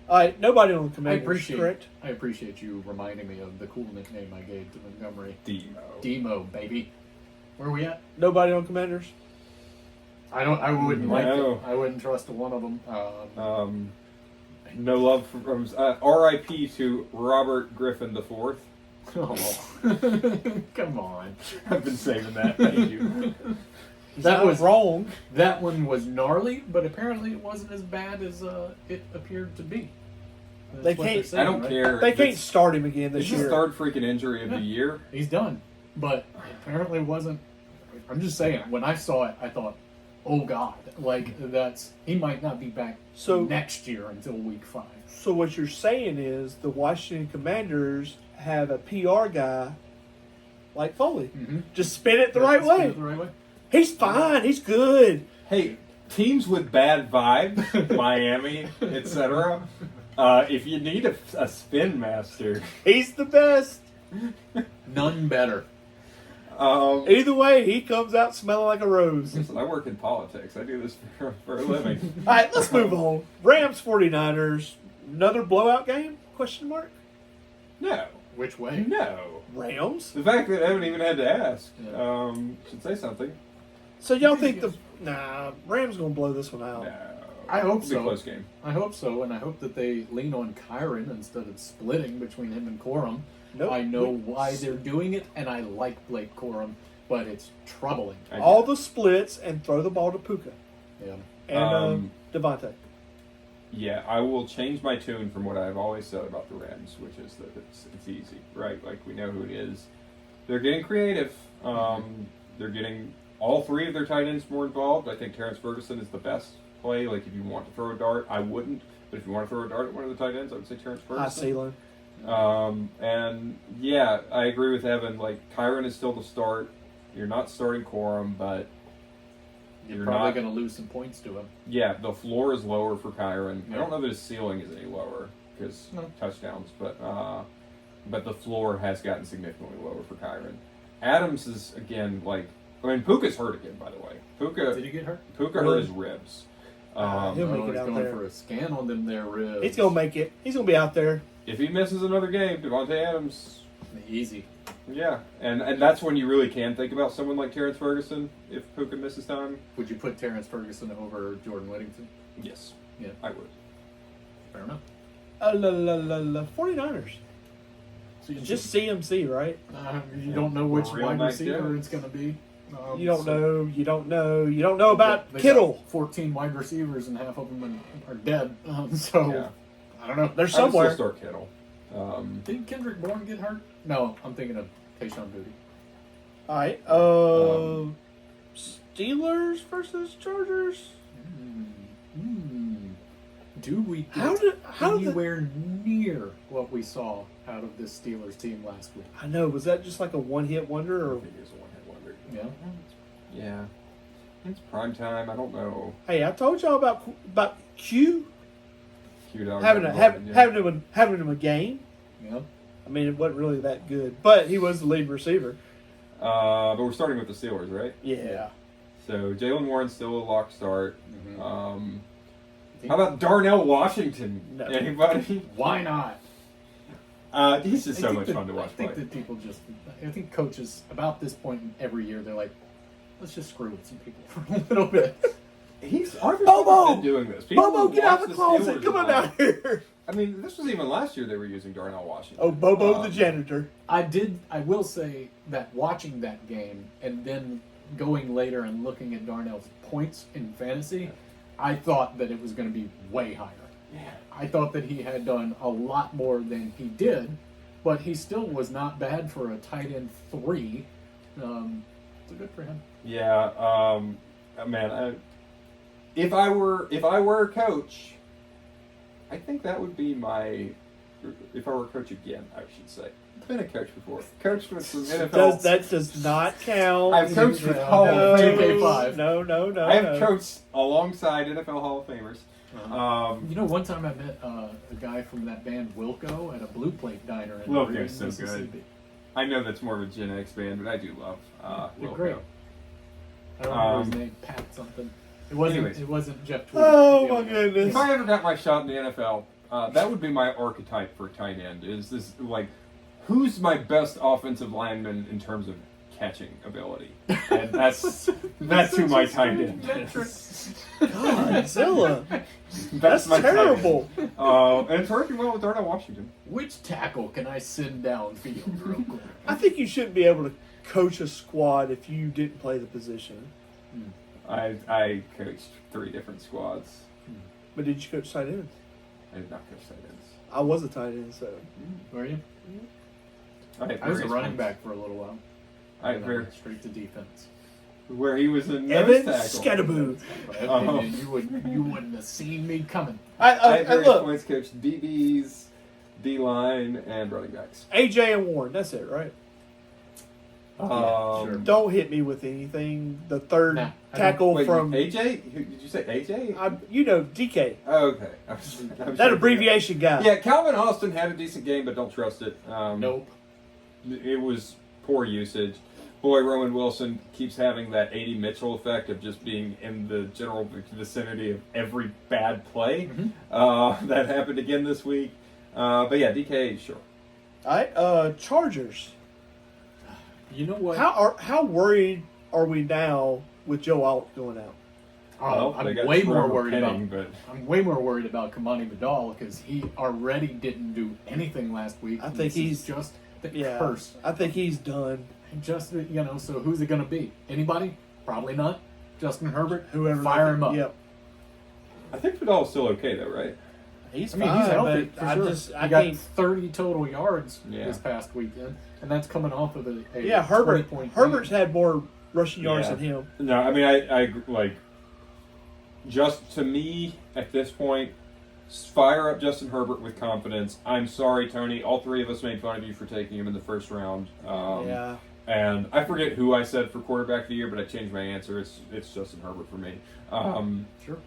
All right, nobody on the I Commanders, correct? appreciate you reminding me of the cool nickname I gave to Montgomery. Demo. Demo, baby. Where are we at? Nobody on Commanders? I wouldn't like No. it. I wouldn't trust one of them. No love from R.I.P. to Robert Griffin IV. Oh. Come on. I've been saving that. Thank you. That Not was wrong. That one was gnarly, but apparently it wasn't as bad as it appeared to be. That's They what they're can't- saying, I don't right? care. They can't It's- start him again this It's his year. third freaking injury of the Yeah. year. He's done, but apparently it wasn't. I'm just saying. When I saw it, I thought, "Oh God!" Like he might not be back So- next year until week 5. So what you're saying is the Washington Commanders have a PR guy like Foley. Mm-hmm. Just spin it the right way. The right way. He's fine. He's good. Hey, teams with bad vibes, Miami, etc. If you need a spin master, He's the best. None better. Either way, he comes out smelling like a rose. Listen, I work in politics. I do this for a living. All right, let's move on. Rams 49ers. Another blowout game? Question mark. No, Which way? no. Rams. The fact that I haven't even had to ask Yeah. should say something. So y'all think Rams gonna blow this one out? No, I hope It'll be a so. close game. I hope so, and I hope that they lean on Kyron instead of splitting between him and Corum. Nope. I know why they're doing it, and I like Blake Corum, but it's troubling. All the splits and throw the ball to Puka Yeah. and Devontae. Yeah, I will change my tune from what I've always said about the Rams, which is that it's easy, right? Like, we know who it is. They're getting creative. They're getting all three of their tight ends more involved. I think Terrence Ferguson is the best play. Like, if you want to throw a dart, I wouldn't. But if you want to throw a dart at one of the tight ends, I would say Terrence High Ferguson. ceiling. And yeah, I agree with Evan. Like, Kyron is still the start. You're not starting Corum, but You're probably going to lose some points to him. yeah, the floor is lower for Kyron. I Yeah. don't know that his ceiling is any lower because No. touchdowns, but the floor has gotten significantly lower for Kyron. Adams is again like, I mean, Puka's hurt again, by the way. Did he get hurt? Puka Really? hurt his ribs. He'll make it he's out going there. for a scan on them there ribs. He's gonna make it. He's gonna be out there. If he misses another game, Devontae Adams. Easy. Yeah, and that's when you really can think about someone like Terrence Ferguson if Puka misses time. Would you put Terrence Ferguson over Jordan Whittington? Yes, Yeah. I would. Fair enough. 49ers. So you Just CMC, right? you don't know which Real wide Mac receiver Jones. it's going to be. You don't know. You don't know. You don't know about They Kittle. got 14 wide receivers and half of them are dead. So Yeah. I don't know. They're I would somewhere. still start Kittle. Didn't Kendrick Bourne get hurt? No, I'm thinking of Tayshaun Booty. All right. Steelers versus Chargers. Do we get How did anywhere near what we saw out of this Steelers team last week? I know? Was that just like a one-hit wonder, I or think it's a one-hit wonder. Yeah. Yeah. It's prime time. I don't know. hey, I told y'all about Q Q-Dog having him a game. Yeah. I mean, it wasn't really that good, but he was the lead receiver. But we're starting with the Steelers, right? Yeah. So Jalen Warren's still a lock start. Mhm. How about Darnell Washington? No. Anybody? Why not? He's just so I think much that- fun to watch I think play. that people just, I think coaches, about this point every year, they're like, let's just screw with some people for a little bit. He's Arthur Bobo! been doing this. People Bobo, get out watch of the closet! Steelers Come a on lot. down here! I mean, this was even last year they were using Darnell Washington. Oh, Bobo the janitor. I will say that watching that game and then going later and looking at Darnell's points in fantasy, I thought that it was going to be way higher. Yeah. I thought that he had done a lot more than he did, but he still was not bad for a tight end 3. So good for him. Yeah, man. If I were a coach, I think that would be my. If I were a coach again, I should say. I've been a coach before. Coached with some NFL. That does not count. I've coached with Yeah. Hall no, of JK5. Famers. no. I have coached alongside NFL Hall of Famers. You know, one time I met a guy from that band Wilco at a Blue Plate Diner in Wilco's Marine, so good. Mississippi. I know that's more of a Gen X band, but I do love They're Wilco. great. I don't remember his name, Pat something. It wasn't. Anyways. It wasn't Jeff Tweedy. Oh The my other guy. goodness. If I ever got my shot in the NFL, that would be my archetype for tight end. Is this like, who's my best offensive lineman in terms of catching ability? And that's who my tight end is. Godzilla. That's my tight end. terrible. And it's working well with Darnell Washington. Which tackle can I send downfield real quick? I think you shouldn't be able to coach a squad if you didn't play the position. I coached 3 different squads. But did you coach tight ends? I did not coach tight ends. I was a tight end, so. Were you? I had I was a various running ones. back for a little while. I had And very, went straight to defense. where he was in Evan nose tackle. Scatterboo. In my opinion, you wouldn't have seen me coming. I had I various look. points coached DBs, D line, and running backs. AJ and Warren. That's it, right? sure. Don't hit me with anything. The third Nah, I tackle Wait, from AJ? Did you say AJ? DK. Oh, okay. I was That abbreviation guy. Yeah, Calvin Austin had a decent game, but don't trust it. Nope. It was poor usage. Boy, Roman Wilson keeps having that A.D. Mitchell effect of just being in the general vicinity of every bad play. That happened again this week. But yeah, DK, sure. All right. Chargers. You know what? How worried are we now with Joe Alt going out? Well, they I'm got way more Trevor worried Penning, about. but I'm way more worried about Kamani Vidal because he already didn't do anything last week. I think This is he's- just the Yeah, curse. I think he's done. Just so who's it going to be? Anybody? Probably not. Justin Herbert. Whoever Fire him up. Yep. I think Vidal's still okay though, right? He's I mean, fine, he's healthy but for I sure. just He I got can't. 30 total yards Yeah. this past weekend, and that's coming off of a Yeah, Herbert. 20-point Herbert's game. had more rushing yards Yeah. than him. No, I mean, I like, just to me, at this point, fire up Justin Herbert with confidence. I'm sorry, Tony. All three of us made fun of you for taking him in the first round. Yeah. And I forget who I said for quarterback of the year, but I changed my answer. It's Justin Herbert for me. Sure.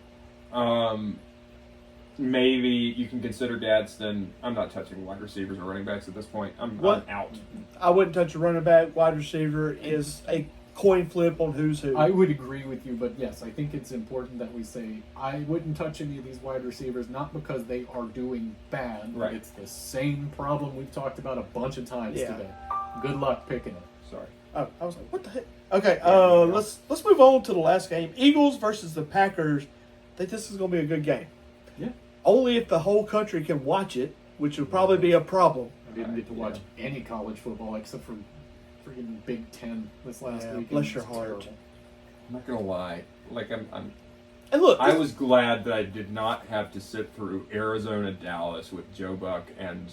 Maybe you can consider Gadsden. I'm not touching wide receivers or running backs at this point. I'm What? out. I wouldn't touch a running back. Wide receiver is a coin flip on who's who. I would agree with you, but yes, I think it's important that we say I wouldn't touch any of these wide receivers, not because they are doing bad. Right. It's the same problem we've talked about a bunch of times Yeah. today. Good luck picking it. Sorry. Oh, I was like, what the heck? Okay, Yeah. let's move on to the last game. Eagles versus the Packers. I think this is going to be a good game. Yeah. Only if the whole country can watch it, which would probably be a problem. I didn't get to Yeah. watch any college football except for freaking Big Ten this last Yeah, week. bless It your was heart. terrible. I'm not gonna lie. Like I'm And look, I was glad that I did not have to sit through Arizona Dallas with Joe Buck and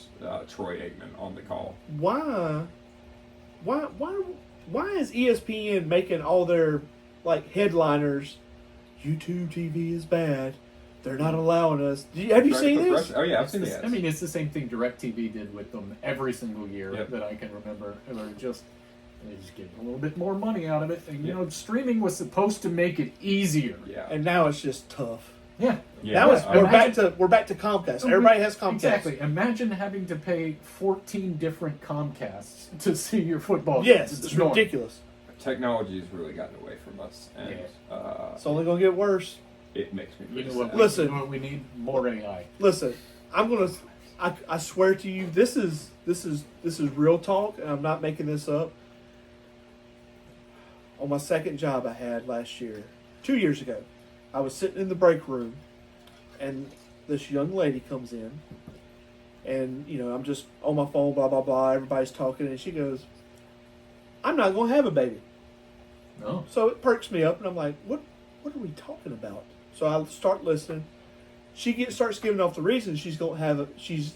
Troy Aikman on the call. why is ESPN making all their like headliners? YouTube TV is bad. They're not allowing us. Have you Trying seen to put this? pressure- Oh yeah, I've It's seen the- the ads. I mean, it's the same thing DirecTV did with them every single year Yep. that I can remember. They're just getting a little bit more money out of it. And, Yep. streaming was supposed to make it easier. yeah. And now it's just tough. Yeah. Now it's I- we're back to Comcast. Everybody has Comcast. Exactly. Imagine having to pay 14 different Comcasts to see your football. Yes, games. it's normal. ridiculous. technology has really gotten away from us, and It's only gonna get worse. it makes me You pretty know what? sad. Listen. You know what we need? More AI. Listen, I swear to you, this is real talk, and I'm not making this up. On my second job I had last year, 2 years ago, I was sitting in the break room, and this young lady comes in, and I'm just on my phone, blah blah blah. Everybody's talking, and she goes, "I'm not gonna have a baby." No. So it perks me up, and I'm like, "What are we talking about?" So I start listening. She starts giving off the reason she's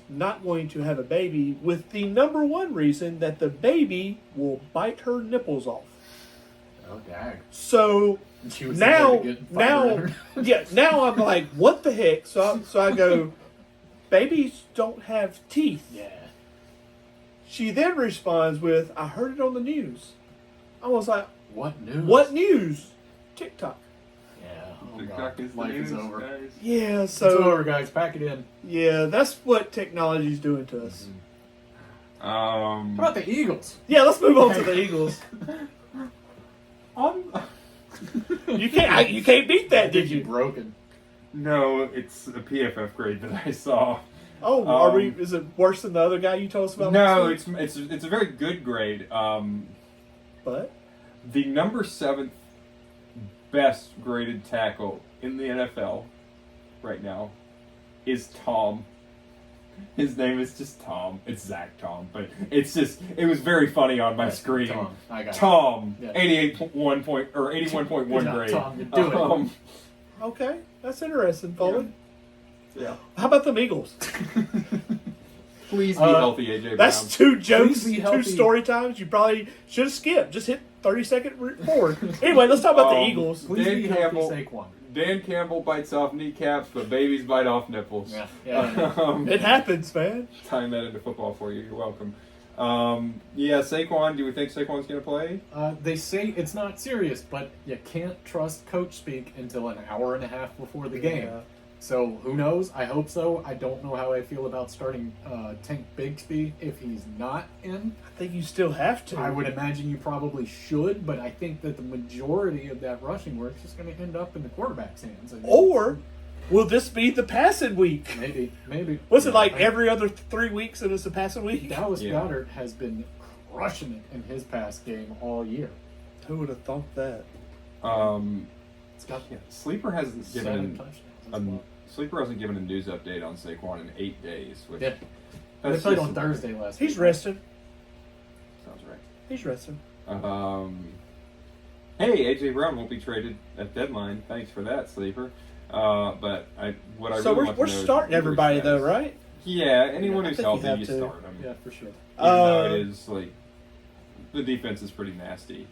not going to have a baby, with the number one reason that the baby will bite her nipples off. Oh, dag. So And she was now there to get fired. now I'm like, what the heck? So I go, babies don't have teeth. Yeah. She then responds with, "I heard it on the news." I was like, What news? "What news?" TikTok. Yeah. Oh, TikTok God. is the Life news, is over. guys. Yeah, It's so over, guys. Pack it in. yeah, that's what technology's doing to us. How about the Eagles? Yeah, let's move on to the Eagles. On, You can't beat that, did you? Broken. no, it's a PFF grade that I saw. Oh, are we? Is it worse than the other guy you told us about? No, last week? it's a very good grade. But The number 7th best graded tackle in the NFL right now is Tom. His name is just Tom. It's Zach Tom, but it was very funny on my Yeah, screen. Tom, I got it. Tom, Yeah. 81 point or 81.1 Good job, grade. Tom. You're doing it. okay, that's interesting, Foley. Yeah. How about the Eagles? Please be Uh, healthy, AJ Brown. That's two jokes, Please be two healthy. story times. You probably should have skipped. Just hit 30-second forward. Anyway, let's talk about the Eagles. Please Dan be healthy, Campbell- Saquon. Dan Campbell bites off kneecaps, but babies bite off nipples. Yeah. It happens, man. Tying that into football for you. You're welcome. Yeah, Saquon. Do we think Saquon's going to play? They say it's not serious, but you can't trust coach speak until an hour and a half before the game. Yeah. So who knows? I hope so. I don't know how I feel about starting Tank Bigsby if he's not in. I think you still have to. I would imagine you probably should, but I think that the majority of that rushing work is just going to end up in the quarterback's hands. Or will this be the passing week? Maybe. Was it like every other 3 weeks and it's a passing week? Dallas Yeah. Goedert has been crushing it in his pass game all year. Who would have thought that? It's got Sleeper hasn't 7 given touchdowns. That's a lot. Sleeper hasn't given a news update on Saquon in 8 days. Which Yeah. They that's played just- on Thursday last week. He's resting. Sounds right. He's resting. Hey, AJ Brown won't be traded at deadline. Thanks for that, Sleeper. What I So really want to we're know is starting injury everybody though, status. right? Yeah, anyone I who's think you healthy, have you to. start them. Yeah, for sure. Even though Uh, it is like the defense is pretty nasty.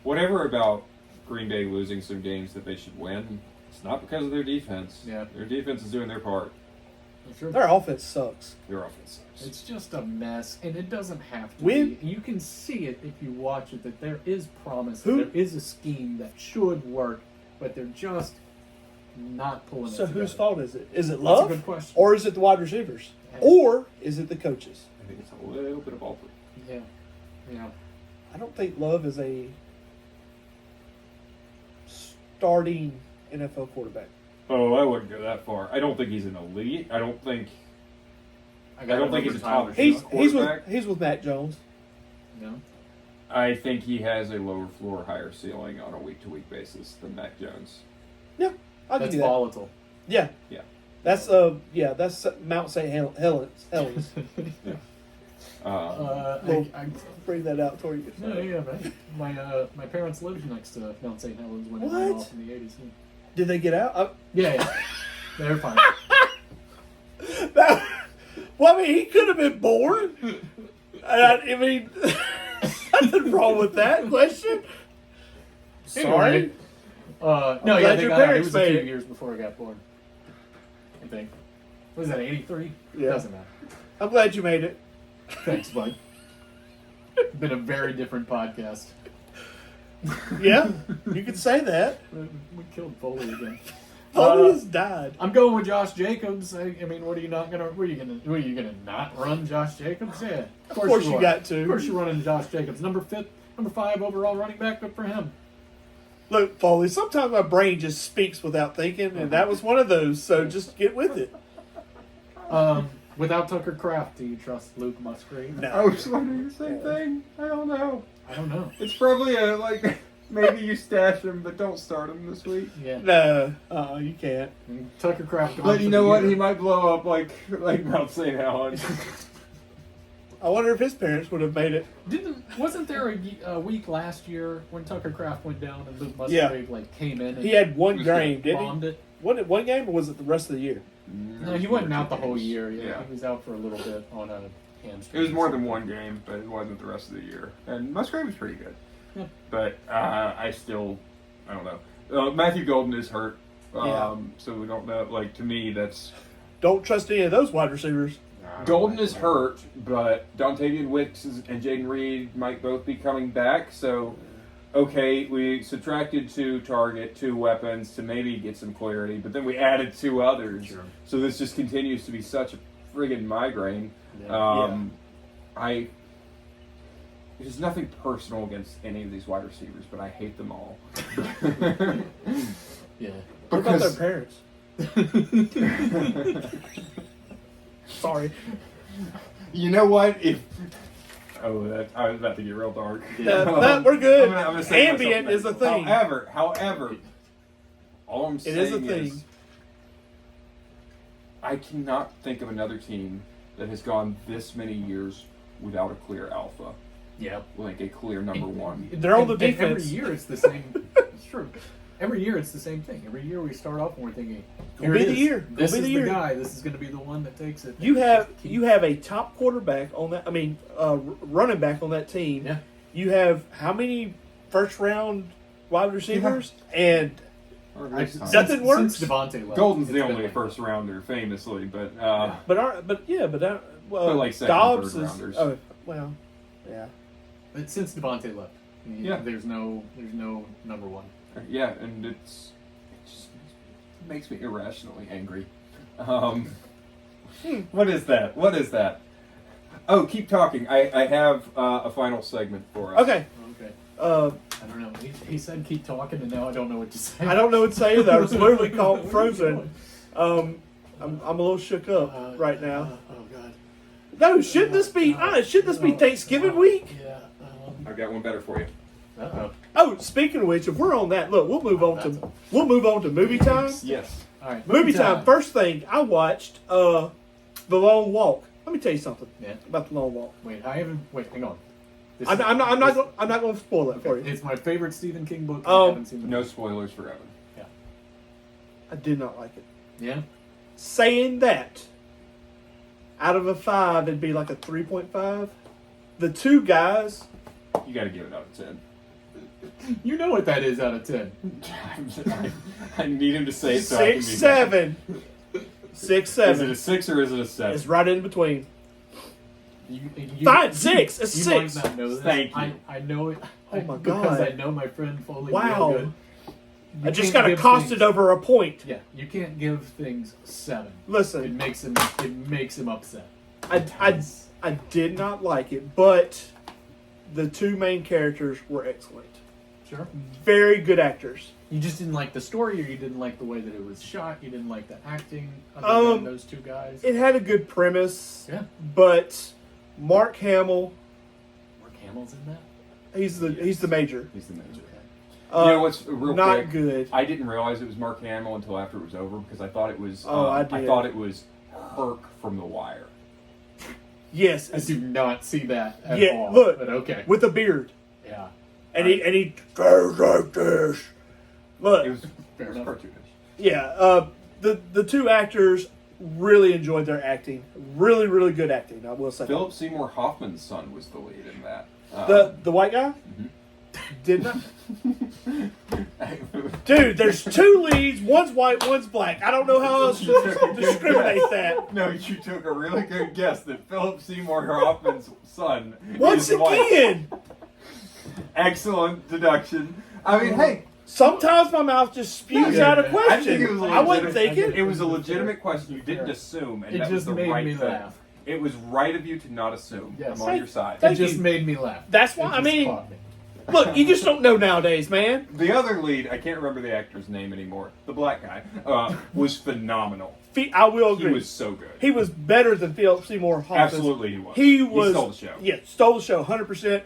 Whatever about Green Bay losing some games that they should win, it's not because of their defense. Yeah. Their defense is doing their part. For sure. Their offense sucks. Their offense sucks. It's just a mess, and it doesn't have to When- be. You can see it if you watch it, that there is promise, Who- that there is a scheme that should work, but they're just not pulling it So together. whose fault is it? Is it That's a Love? good question. Or is it the wide receivers? Or is it the coaches? I think it's a little bit of all three. Yeah. I don't think Love is a starting NFL quarterback. Oh, I wouldn't go that far. I don't think he's an elite. I don't think I I don't think he's a top- He's quarterback? he's with Mac Jones. No. I think he has a lower floor, higher ceiling on a week-to-week basis than Mac Jones. Yeah, I'll give That's you that. volatile. Yeah, Yeah. that's that's Mount St. Helens. Well, I bring that out for you. yeah, man. My parents lived next to Mount St. Helens when it went What? off in the 80s. Did they get out? Yeah. They're fine. Well, I mean, he could have been born. I mean, nothing wrong with that question. Sorry. Anyway, no, I'm yeah, glad they your got out. It parents was a made few it. years before I got born. I think. Was that 83? Yeah. Doesn't matter. I'm glad you made it. Thanks, bud. Been a very different podcast. Yeah, you could say that. We killed Foley again. Foley has died. I'm going with Josh Jacobs. I mean, what are you not gonna? What are you gonna not run Josh Jacobs? Yeah, Of course you are. got to. Of course you're running Josh Jacobs. Number 5 overall running back. Good for him. Look, Foley, sometimes my brain just speaks without thinking, and that was one of those, so just get with it. Without Tucker Kraft, do you trust Luke Musgrave? No. I was wondering the same thing. I don't know. I don't know. It's probably maybe you stash him, but don't start him this week. Yeah. No, you can't. Tucker Kraft. gone But for you the know what? year. He might blow up like Mount St. Helens. I wonder if his parents would have made it. Wasn't there a week last year when Tucker Kraft went down and Luke Yeah. Musgrave came in and He had one game, didn't bombed he? it? Was it one game, or was it the rest of the year? No, he wasn't out the whole year. Yeah, Yeah. he was out for a little bit on a It hamstring. was more than one game, but it wasn't the rest of the year. And Musgrave was pretty good. Yeah. But I don't know. Matthew Golden is hurt. Yeah. So we don't know. Like, to me, that's... Don't trust any of those wide receivers. Golden is hurt, but Dontavian Wicks and Jaden Reed might both be coming back. So, okay, we subtracted 2 target, 2 weapons to maybe get some clarity, but then we added 2 others. Sure. So this just continues to be such a friggin' migraine. Yeah. There's nothing personal against any of these wide receivers, but I hate them all. Yeah. What about their Because- parents? Sorry. You know what? I was about to get real dark. No, we're good. I'm gonna save myself Ambient is a thing. However, all I'm It saying is a is thing. I cannot think of another team that has gone this many years without a clear alpha, Yeah. like a clear number one. They're on the And every defense. year it's the same. It's true. Every year it's the same thing. Every year we start off and we're thinking, Gonna here be it the is. year. This Gonna be is the the year. guy. This is going to be the one that takes it. You have a top quarterback on that. I mean, running back on that team. Yeah. You have how many first round wide receivers? And Or I- this time. Nothing works. Since Devontae left. Golden's it's the been only like- first rounder, famously, but Well, like second, Dobbs third is. rounders. Oh, well, yeah. But since Devontae left, Yeah. there's no number one. yeah, and it just makes me irrationally angry. What is that? What is that? Oh, keep talking. I have a final segment for us. Okay. Okay. Uh, I don't know. He said keep talking, and now I don't know what to say. I don't know what to say either. I was literally caught What are you frozen. doing? I'm a little shook up right now. Oh God. No, shouldn't this be Thanksgiving week? Yeah. I've got one better for you. Uh-oh. Oh, speaking of which, if we're on that, look, we'll move on to movie time. Yes. All right. Movie time. First thing I watched, The Long Walk. Let me tell you something Yeah. about The Long Walk. Wait, hang on. This I'm is- not going to spoil it for Okay, you. it's my favorite Stephen King book. I haven't seen the No movie. spoilers for Evan. I did not like it. Yeah. Saying that, out of a 5, it'd be like a 3.5. The two guys, You got to give it out of 10. You know what that is out of 10. I need him to say it so I can 6, be 7. 6, Is it 7. a 6 or is it a 7? It's right in between. You, Fine, 6. It's you 6. might not know this. Thank you. I know it. Oh my Because God. I know my friend Foley Wow. real good. You I just can't got give accosted things- over a point. Yeah, you can't give things 7. It Listen, makes him upset. I did not like it, but the two main characters were excellent. Sure. Very good actors. You just didn't like the story, or you didn't like the way that it was shot. You didn't like the acting other than those two guys. It had a good premise, Yeah. but Mark Hamill, Mark Hamill's in that. he's the major. He's the major. Uh, You know what's real not quick? good. I didn't realize it was Mark Hamill until after it was over because I thought it was. Oh, I did. I thought it was Herc from The Wire. Yes, I do not see that at Yeah, all. look. But okay. with a beard, Yeah. and he goes like this. Look, It was, Fair it was enough. cartoonish. yeah. The two actors really enjoyed their acting. Really, really good acting. I will say. Philip Seymour Hoffman's son was the lead in that. The white guy Mhm. did not. Dude, there's two leads. One's white, one's black. I don't know how else to discriminate that. No, you took a really good guess that Philip Seymour Hoffman's son Once is white. again, Excellent deduction. I mean, hey, sometimes my mouth just spews Yeah, out a man. I think it question. was a I wasn't legitimate- thinking. It was a legitimate question. You didn't assume, and It that was just the made right me thing. laugh. It was right of you to not assume. Yes. I'm on your side. It Thank just you. made me laugh. That's why- It I just mean- caught me. Look, you just don't know nowadays, man. The other lead, I can't remember the actor's name anymore. The black guy was phenomenal. I will He agree. was so good. He was better than Philip Seymour Hoffman. Absolutely, he was. He was. stole the show. Yeah, stole the show, 100%.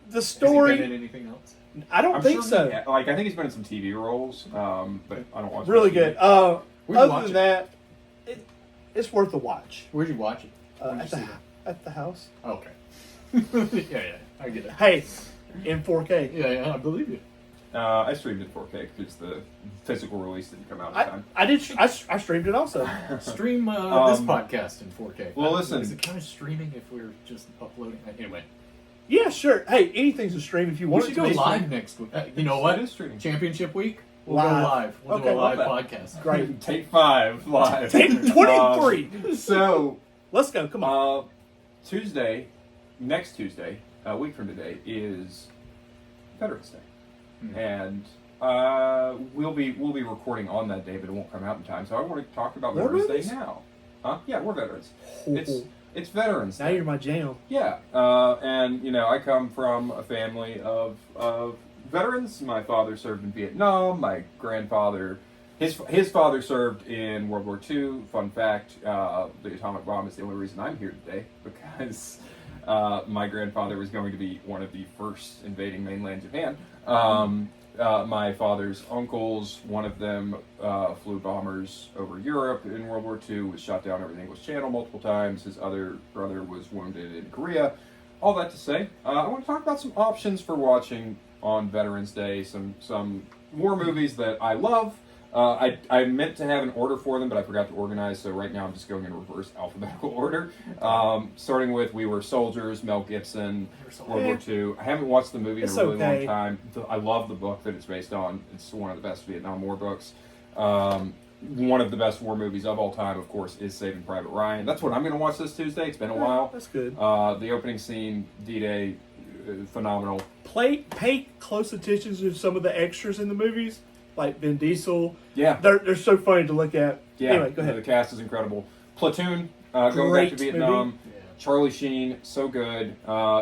The Has he story, been in anything else? I don't I'm think sure so. I think he's been in some TV roles, but I don't watch. Really much good. TV. Where'd you Other watch than it? that, it's worth a watch. Where'd you watch it? Where'd you At, see the, it? at the house. Okay. yeah, I get it. Hey, in 4K. Yeah, I believe you. I streamed it 4K because the physical release didn't come out in time. I did. I streamed it also. Stream this podcast in 4K. Well, Is listen. it kind of streaming if we're just uploading? Anyway, Yeah, sure. Hey, anything's a stream if you we want should it go to be live streamed. next week. You know what? It is streaming. Championship week. We'll Live. go live. We'll do Okay, a live love podcast. Great. Take 5 live. Take 23. So Let's go. Come on. Tuesday, next Tuesday, a week from today, is Veterans Day, Hmm. and we'll be recording on that day, but it won't come out in time. So I want to talk about We're Veterans veterans? Day now. Huh? Yeah, we're veterans. Oh, It's Veterans now Day. you're my jam. Yeah, and you know, I come from a family of veterans. My father served in Vietnam. My grandfather, his father served in World War II. Fun fact: the atomic bomb is the only reason I'm here today because my grandfather was going to be one of the first invading mainland Japan. My father's uncles, one of them flew bombers over Europe in World War II, was shot down over the English Channel multiple times. His other brother was wounded in Korea. All that to say, I want to talk about some options for watching on Veterans Day. Some war movies that I love, I meant to have an order for them, but I forgot to organize, so right now I'm just going in reverse alphabetical order. Starting with We Were Soldiers, Mel Gibson, World War II. I haven't watched the movie in a really long time. I love the book that it's based on. It's one of the best Vietnam War books. One of the best war movies of all time, of course, is Saving Private Ryan. That's what I'm going to watch this Tuesday. It's been a while. That's good. The opening scene, D-Day, phenomenal. Pay close attention to some of the extras in the movies, like Vin Diesel. Yeah. They're so funny to look at. Yeah, Anyway, go ahead. The cast is incredible. Platoon, going back to Vietnam. Movie. Yeah. Charlie Sheen, so good.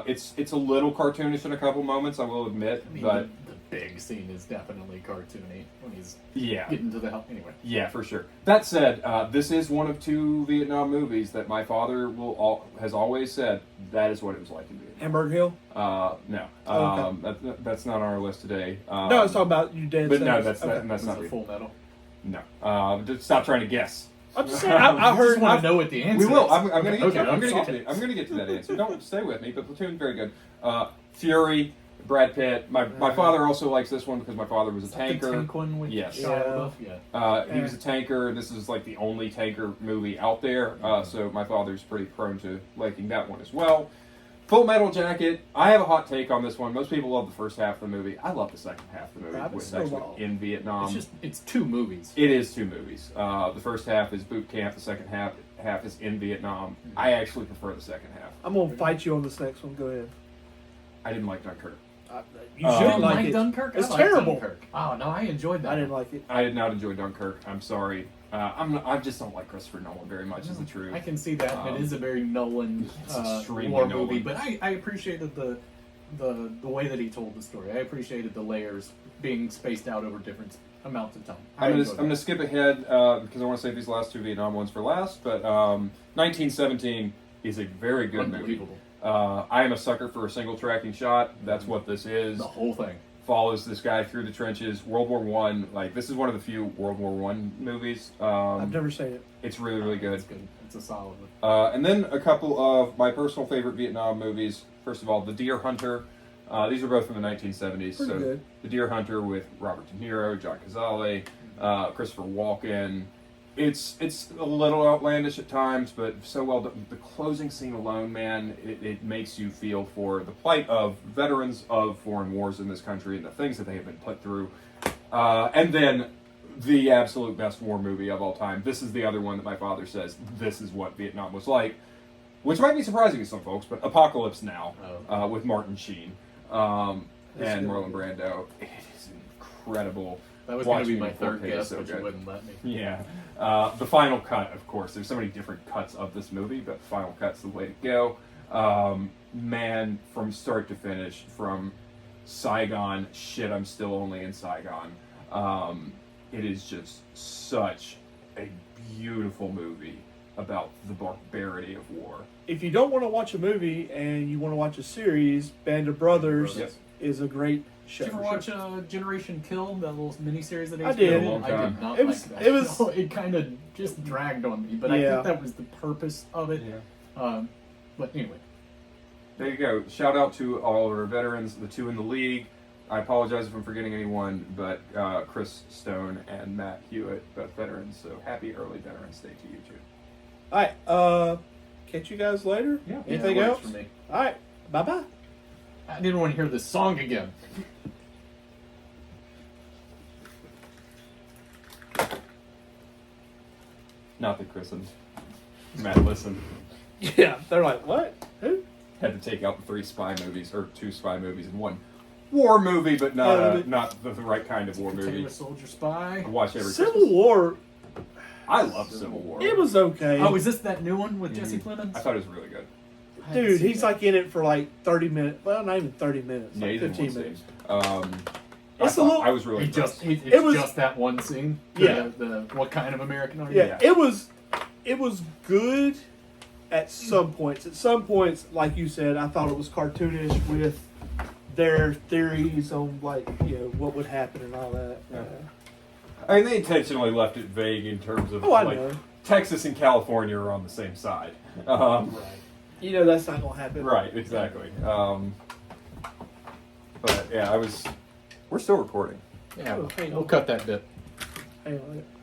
It's a little cartoonish in a couple moments, I will admit, I mean, but the big scene is definitely cartoony when he's yeah, getting to the help. Anyway, yeah, for sure. That said, this is one of 2 Vietnam movies that my father has always said that is what it was like in Vietnam. Hamburg Hill. No, Oh, okay. that's not on our list today. No, I was talking about you dead. But no, Savage. that's was not it real. Full Metal? No, just stop trying to guess. I'm just saying. I heard. Just want to know what the answer We will. is. I'm going to get. Okay, I'm going to get sorry. to. I'm going to get to that answer. Don't stay with me. But Platoon, very good. Fury, Brad Pitt. My father also likes this one because my father was a Is that the tanker. tank one with Yes. Shia LaBeouf? Yeah. He was a tanker. This is like the only tanker movie out there. So my father's pretty prone to liking that one as well. Full Metal Jacket. I have a hot take on this one. Most people love the first half of the movie. I love the second half of the movie, That which was is so actually long. in Vietnam. It's 2 movies. It is 2 movies. The first half is boot camp. The second half is in Vietnam. I actually prefer the second half. I'm gonna fight you on this next one. Go ahead. I didn't like Dunkirk. You You should didn't like like it. Dunkirk? It's I liked terrible. Dunkirk. Oh no, I enjoyed that. I didn't like it. I did not enjoy Dunkirk. I'm sorry. I just don't like Christopher Nolan very much. Is the truth. I can see that. It is a very Nolan It's extremely war Nolan. movie, but I appreciated the way that he told the story. I appreciated the layers being spaced out over different amounts of time. I'm enjoyed gonna that. skip ahead because I want to save these last 2 Vietnam ones for last. But 1917 is a very good movie. Unbelievable. I am a sucker for a single tracking shot. That's what this is. The whole thing. Follows this guy through the trenches. World War One. Like this is one of the few World War One movies. I've never seen it. It's really really good. It's good. It's a solid one. And then a couple of my personal favorite Vietnam movies. First of all, The Deer Hunter. These are both from the 1970s. Pretty good. The Deer Hunter with Robert De Niro, John Cazale, Christopher Walken. It's a little outlandish at times, but so well done. The closing scene alone, man, it makes you feel for the plight of veterans of foreign wars in this country and the things that they have been put through. And then the absolute best war movie of all time. This is the other one that my father says this is what Vietnam was like, which might be surprising to some folks, but Apocalypse Now with Martin Sheen and Marlon Brando. It is incredible. That was going to be Watching my it in third 4K is guess, so but you good. wouldn't let me. Yeah. The final cut, of course. There's so many different cuts of this movie, but the final cut's the way to go. Man, from start to finish, from Saigon, shit, I'm still only in Saigon. It is just such a beautiful movie about the barbarity of war. If you don't want to watch a movie and you want to watch a series, Band of Brothers Yep. is a great show. Did you ever watch Generation Kill, that little miniseries that HBO? I did. A long I time. did not It was- like that. it was- It kind of just dragged on me, but I Yeah. think that was the purpose of it. But anyway, There you go. Shout out to all of our veterans, the 2 in the league. I apologize if I'm forgetting anyone, but Chris Stone and Matt Hewitt, both veterans. So happy early Veterans Day to you too. All right. Catch you guys later. Yeah. Anything yeah, it else? works for me. All right. Bye bye. I didn't want to hear this song again. Not that Chris and Matt listened. Yeah. They're like, what? Who? Had to take out the 3 spy movies, or 2 spy movies and 1 war movie, but not not the right kind of war movie. Taylor Soldier Spy. I watch every Civil Christmas. War. I love Civil War. It was okay. Oh, is this that new one with Jesse Mhm. Plemons? I thought it was really good. I haven't Dude, seen he's that. like in it for like 30 minutes. Well, not even 30 minutes. Yeah, Like he's in 15 one minutes. scene. It's a little- I was really impressed. It's It was- just that one scene. Yeah. The what kind of American are you? Yeah, it was good at some points. At some points, like you said, I thought it was cartoonish with their theories on what would happen and all that. Yeah. I mean, they intentionally left it vague in terms of I like know. Texas and California are on the same side. Right. You know that's not gonna happen. Right, exactly. But yeah, we're still recording. Yeah. Oh, hey. We'll cut that bit. Hey, Hang on.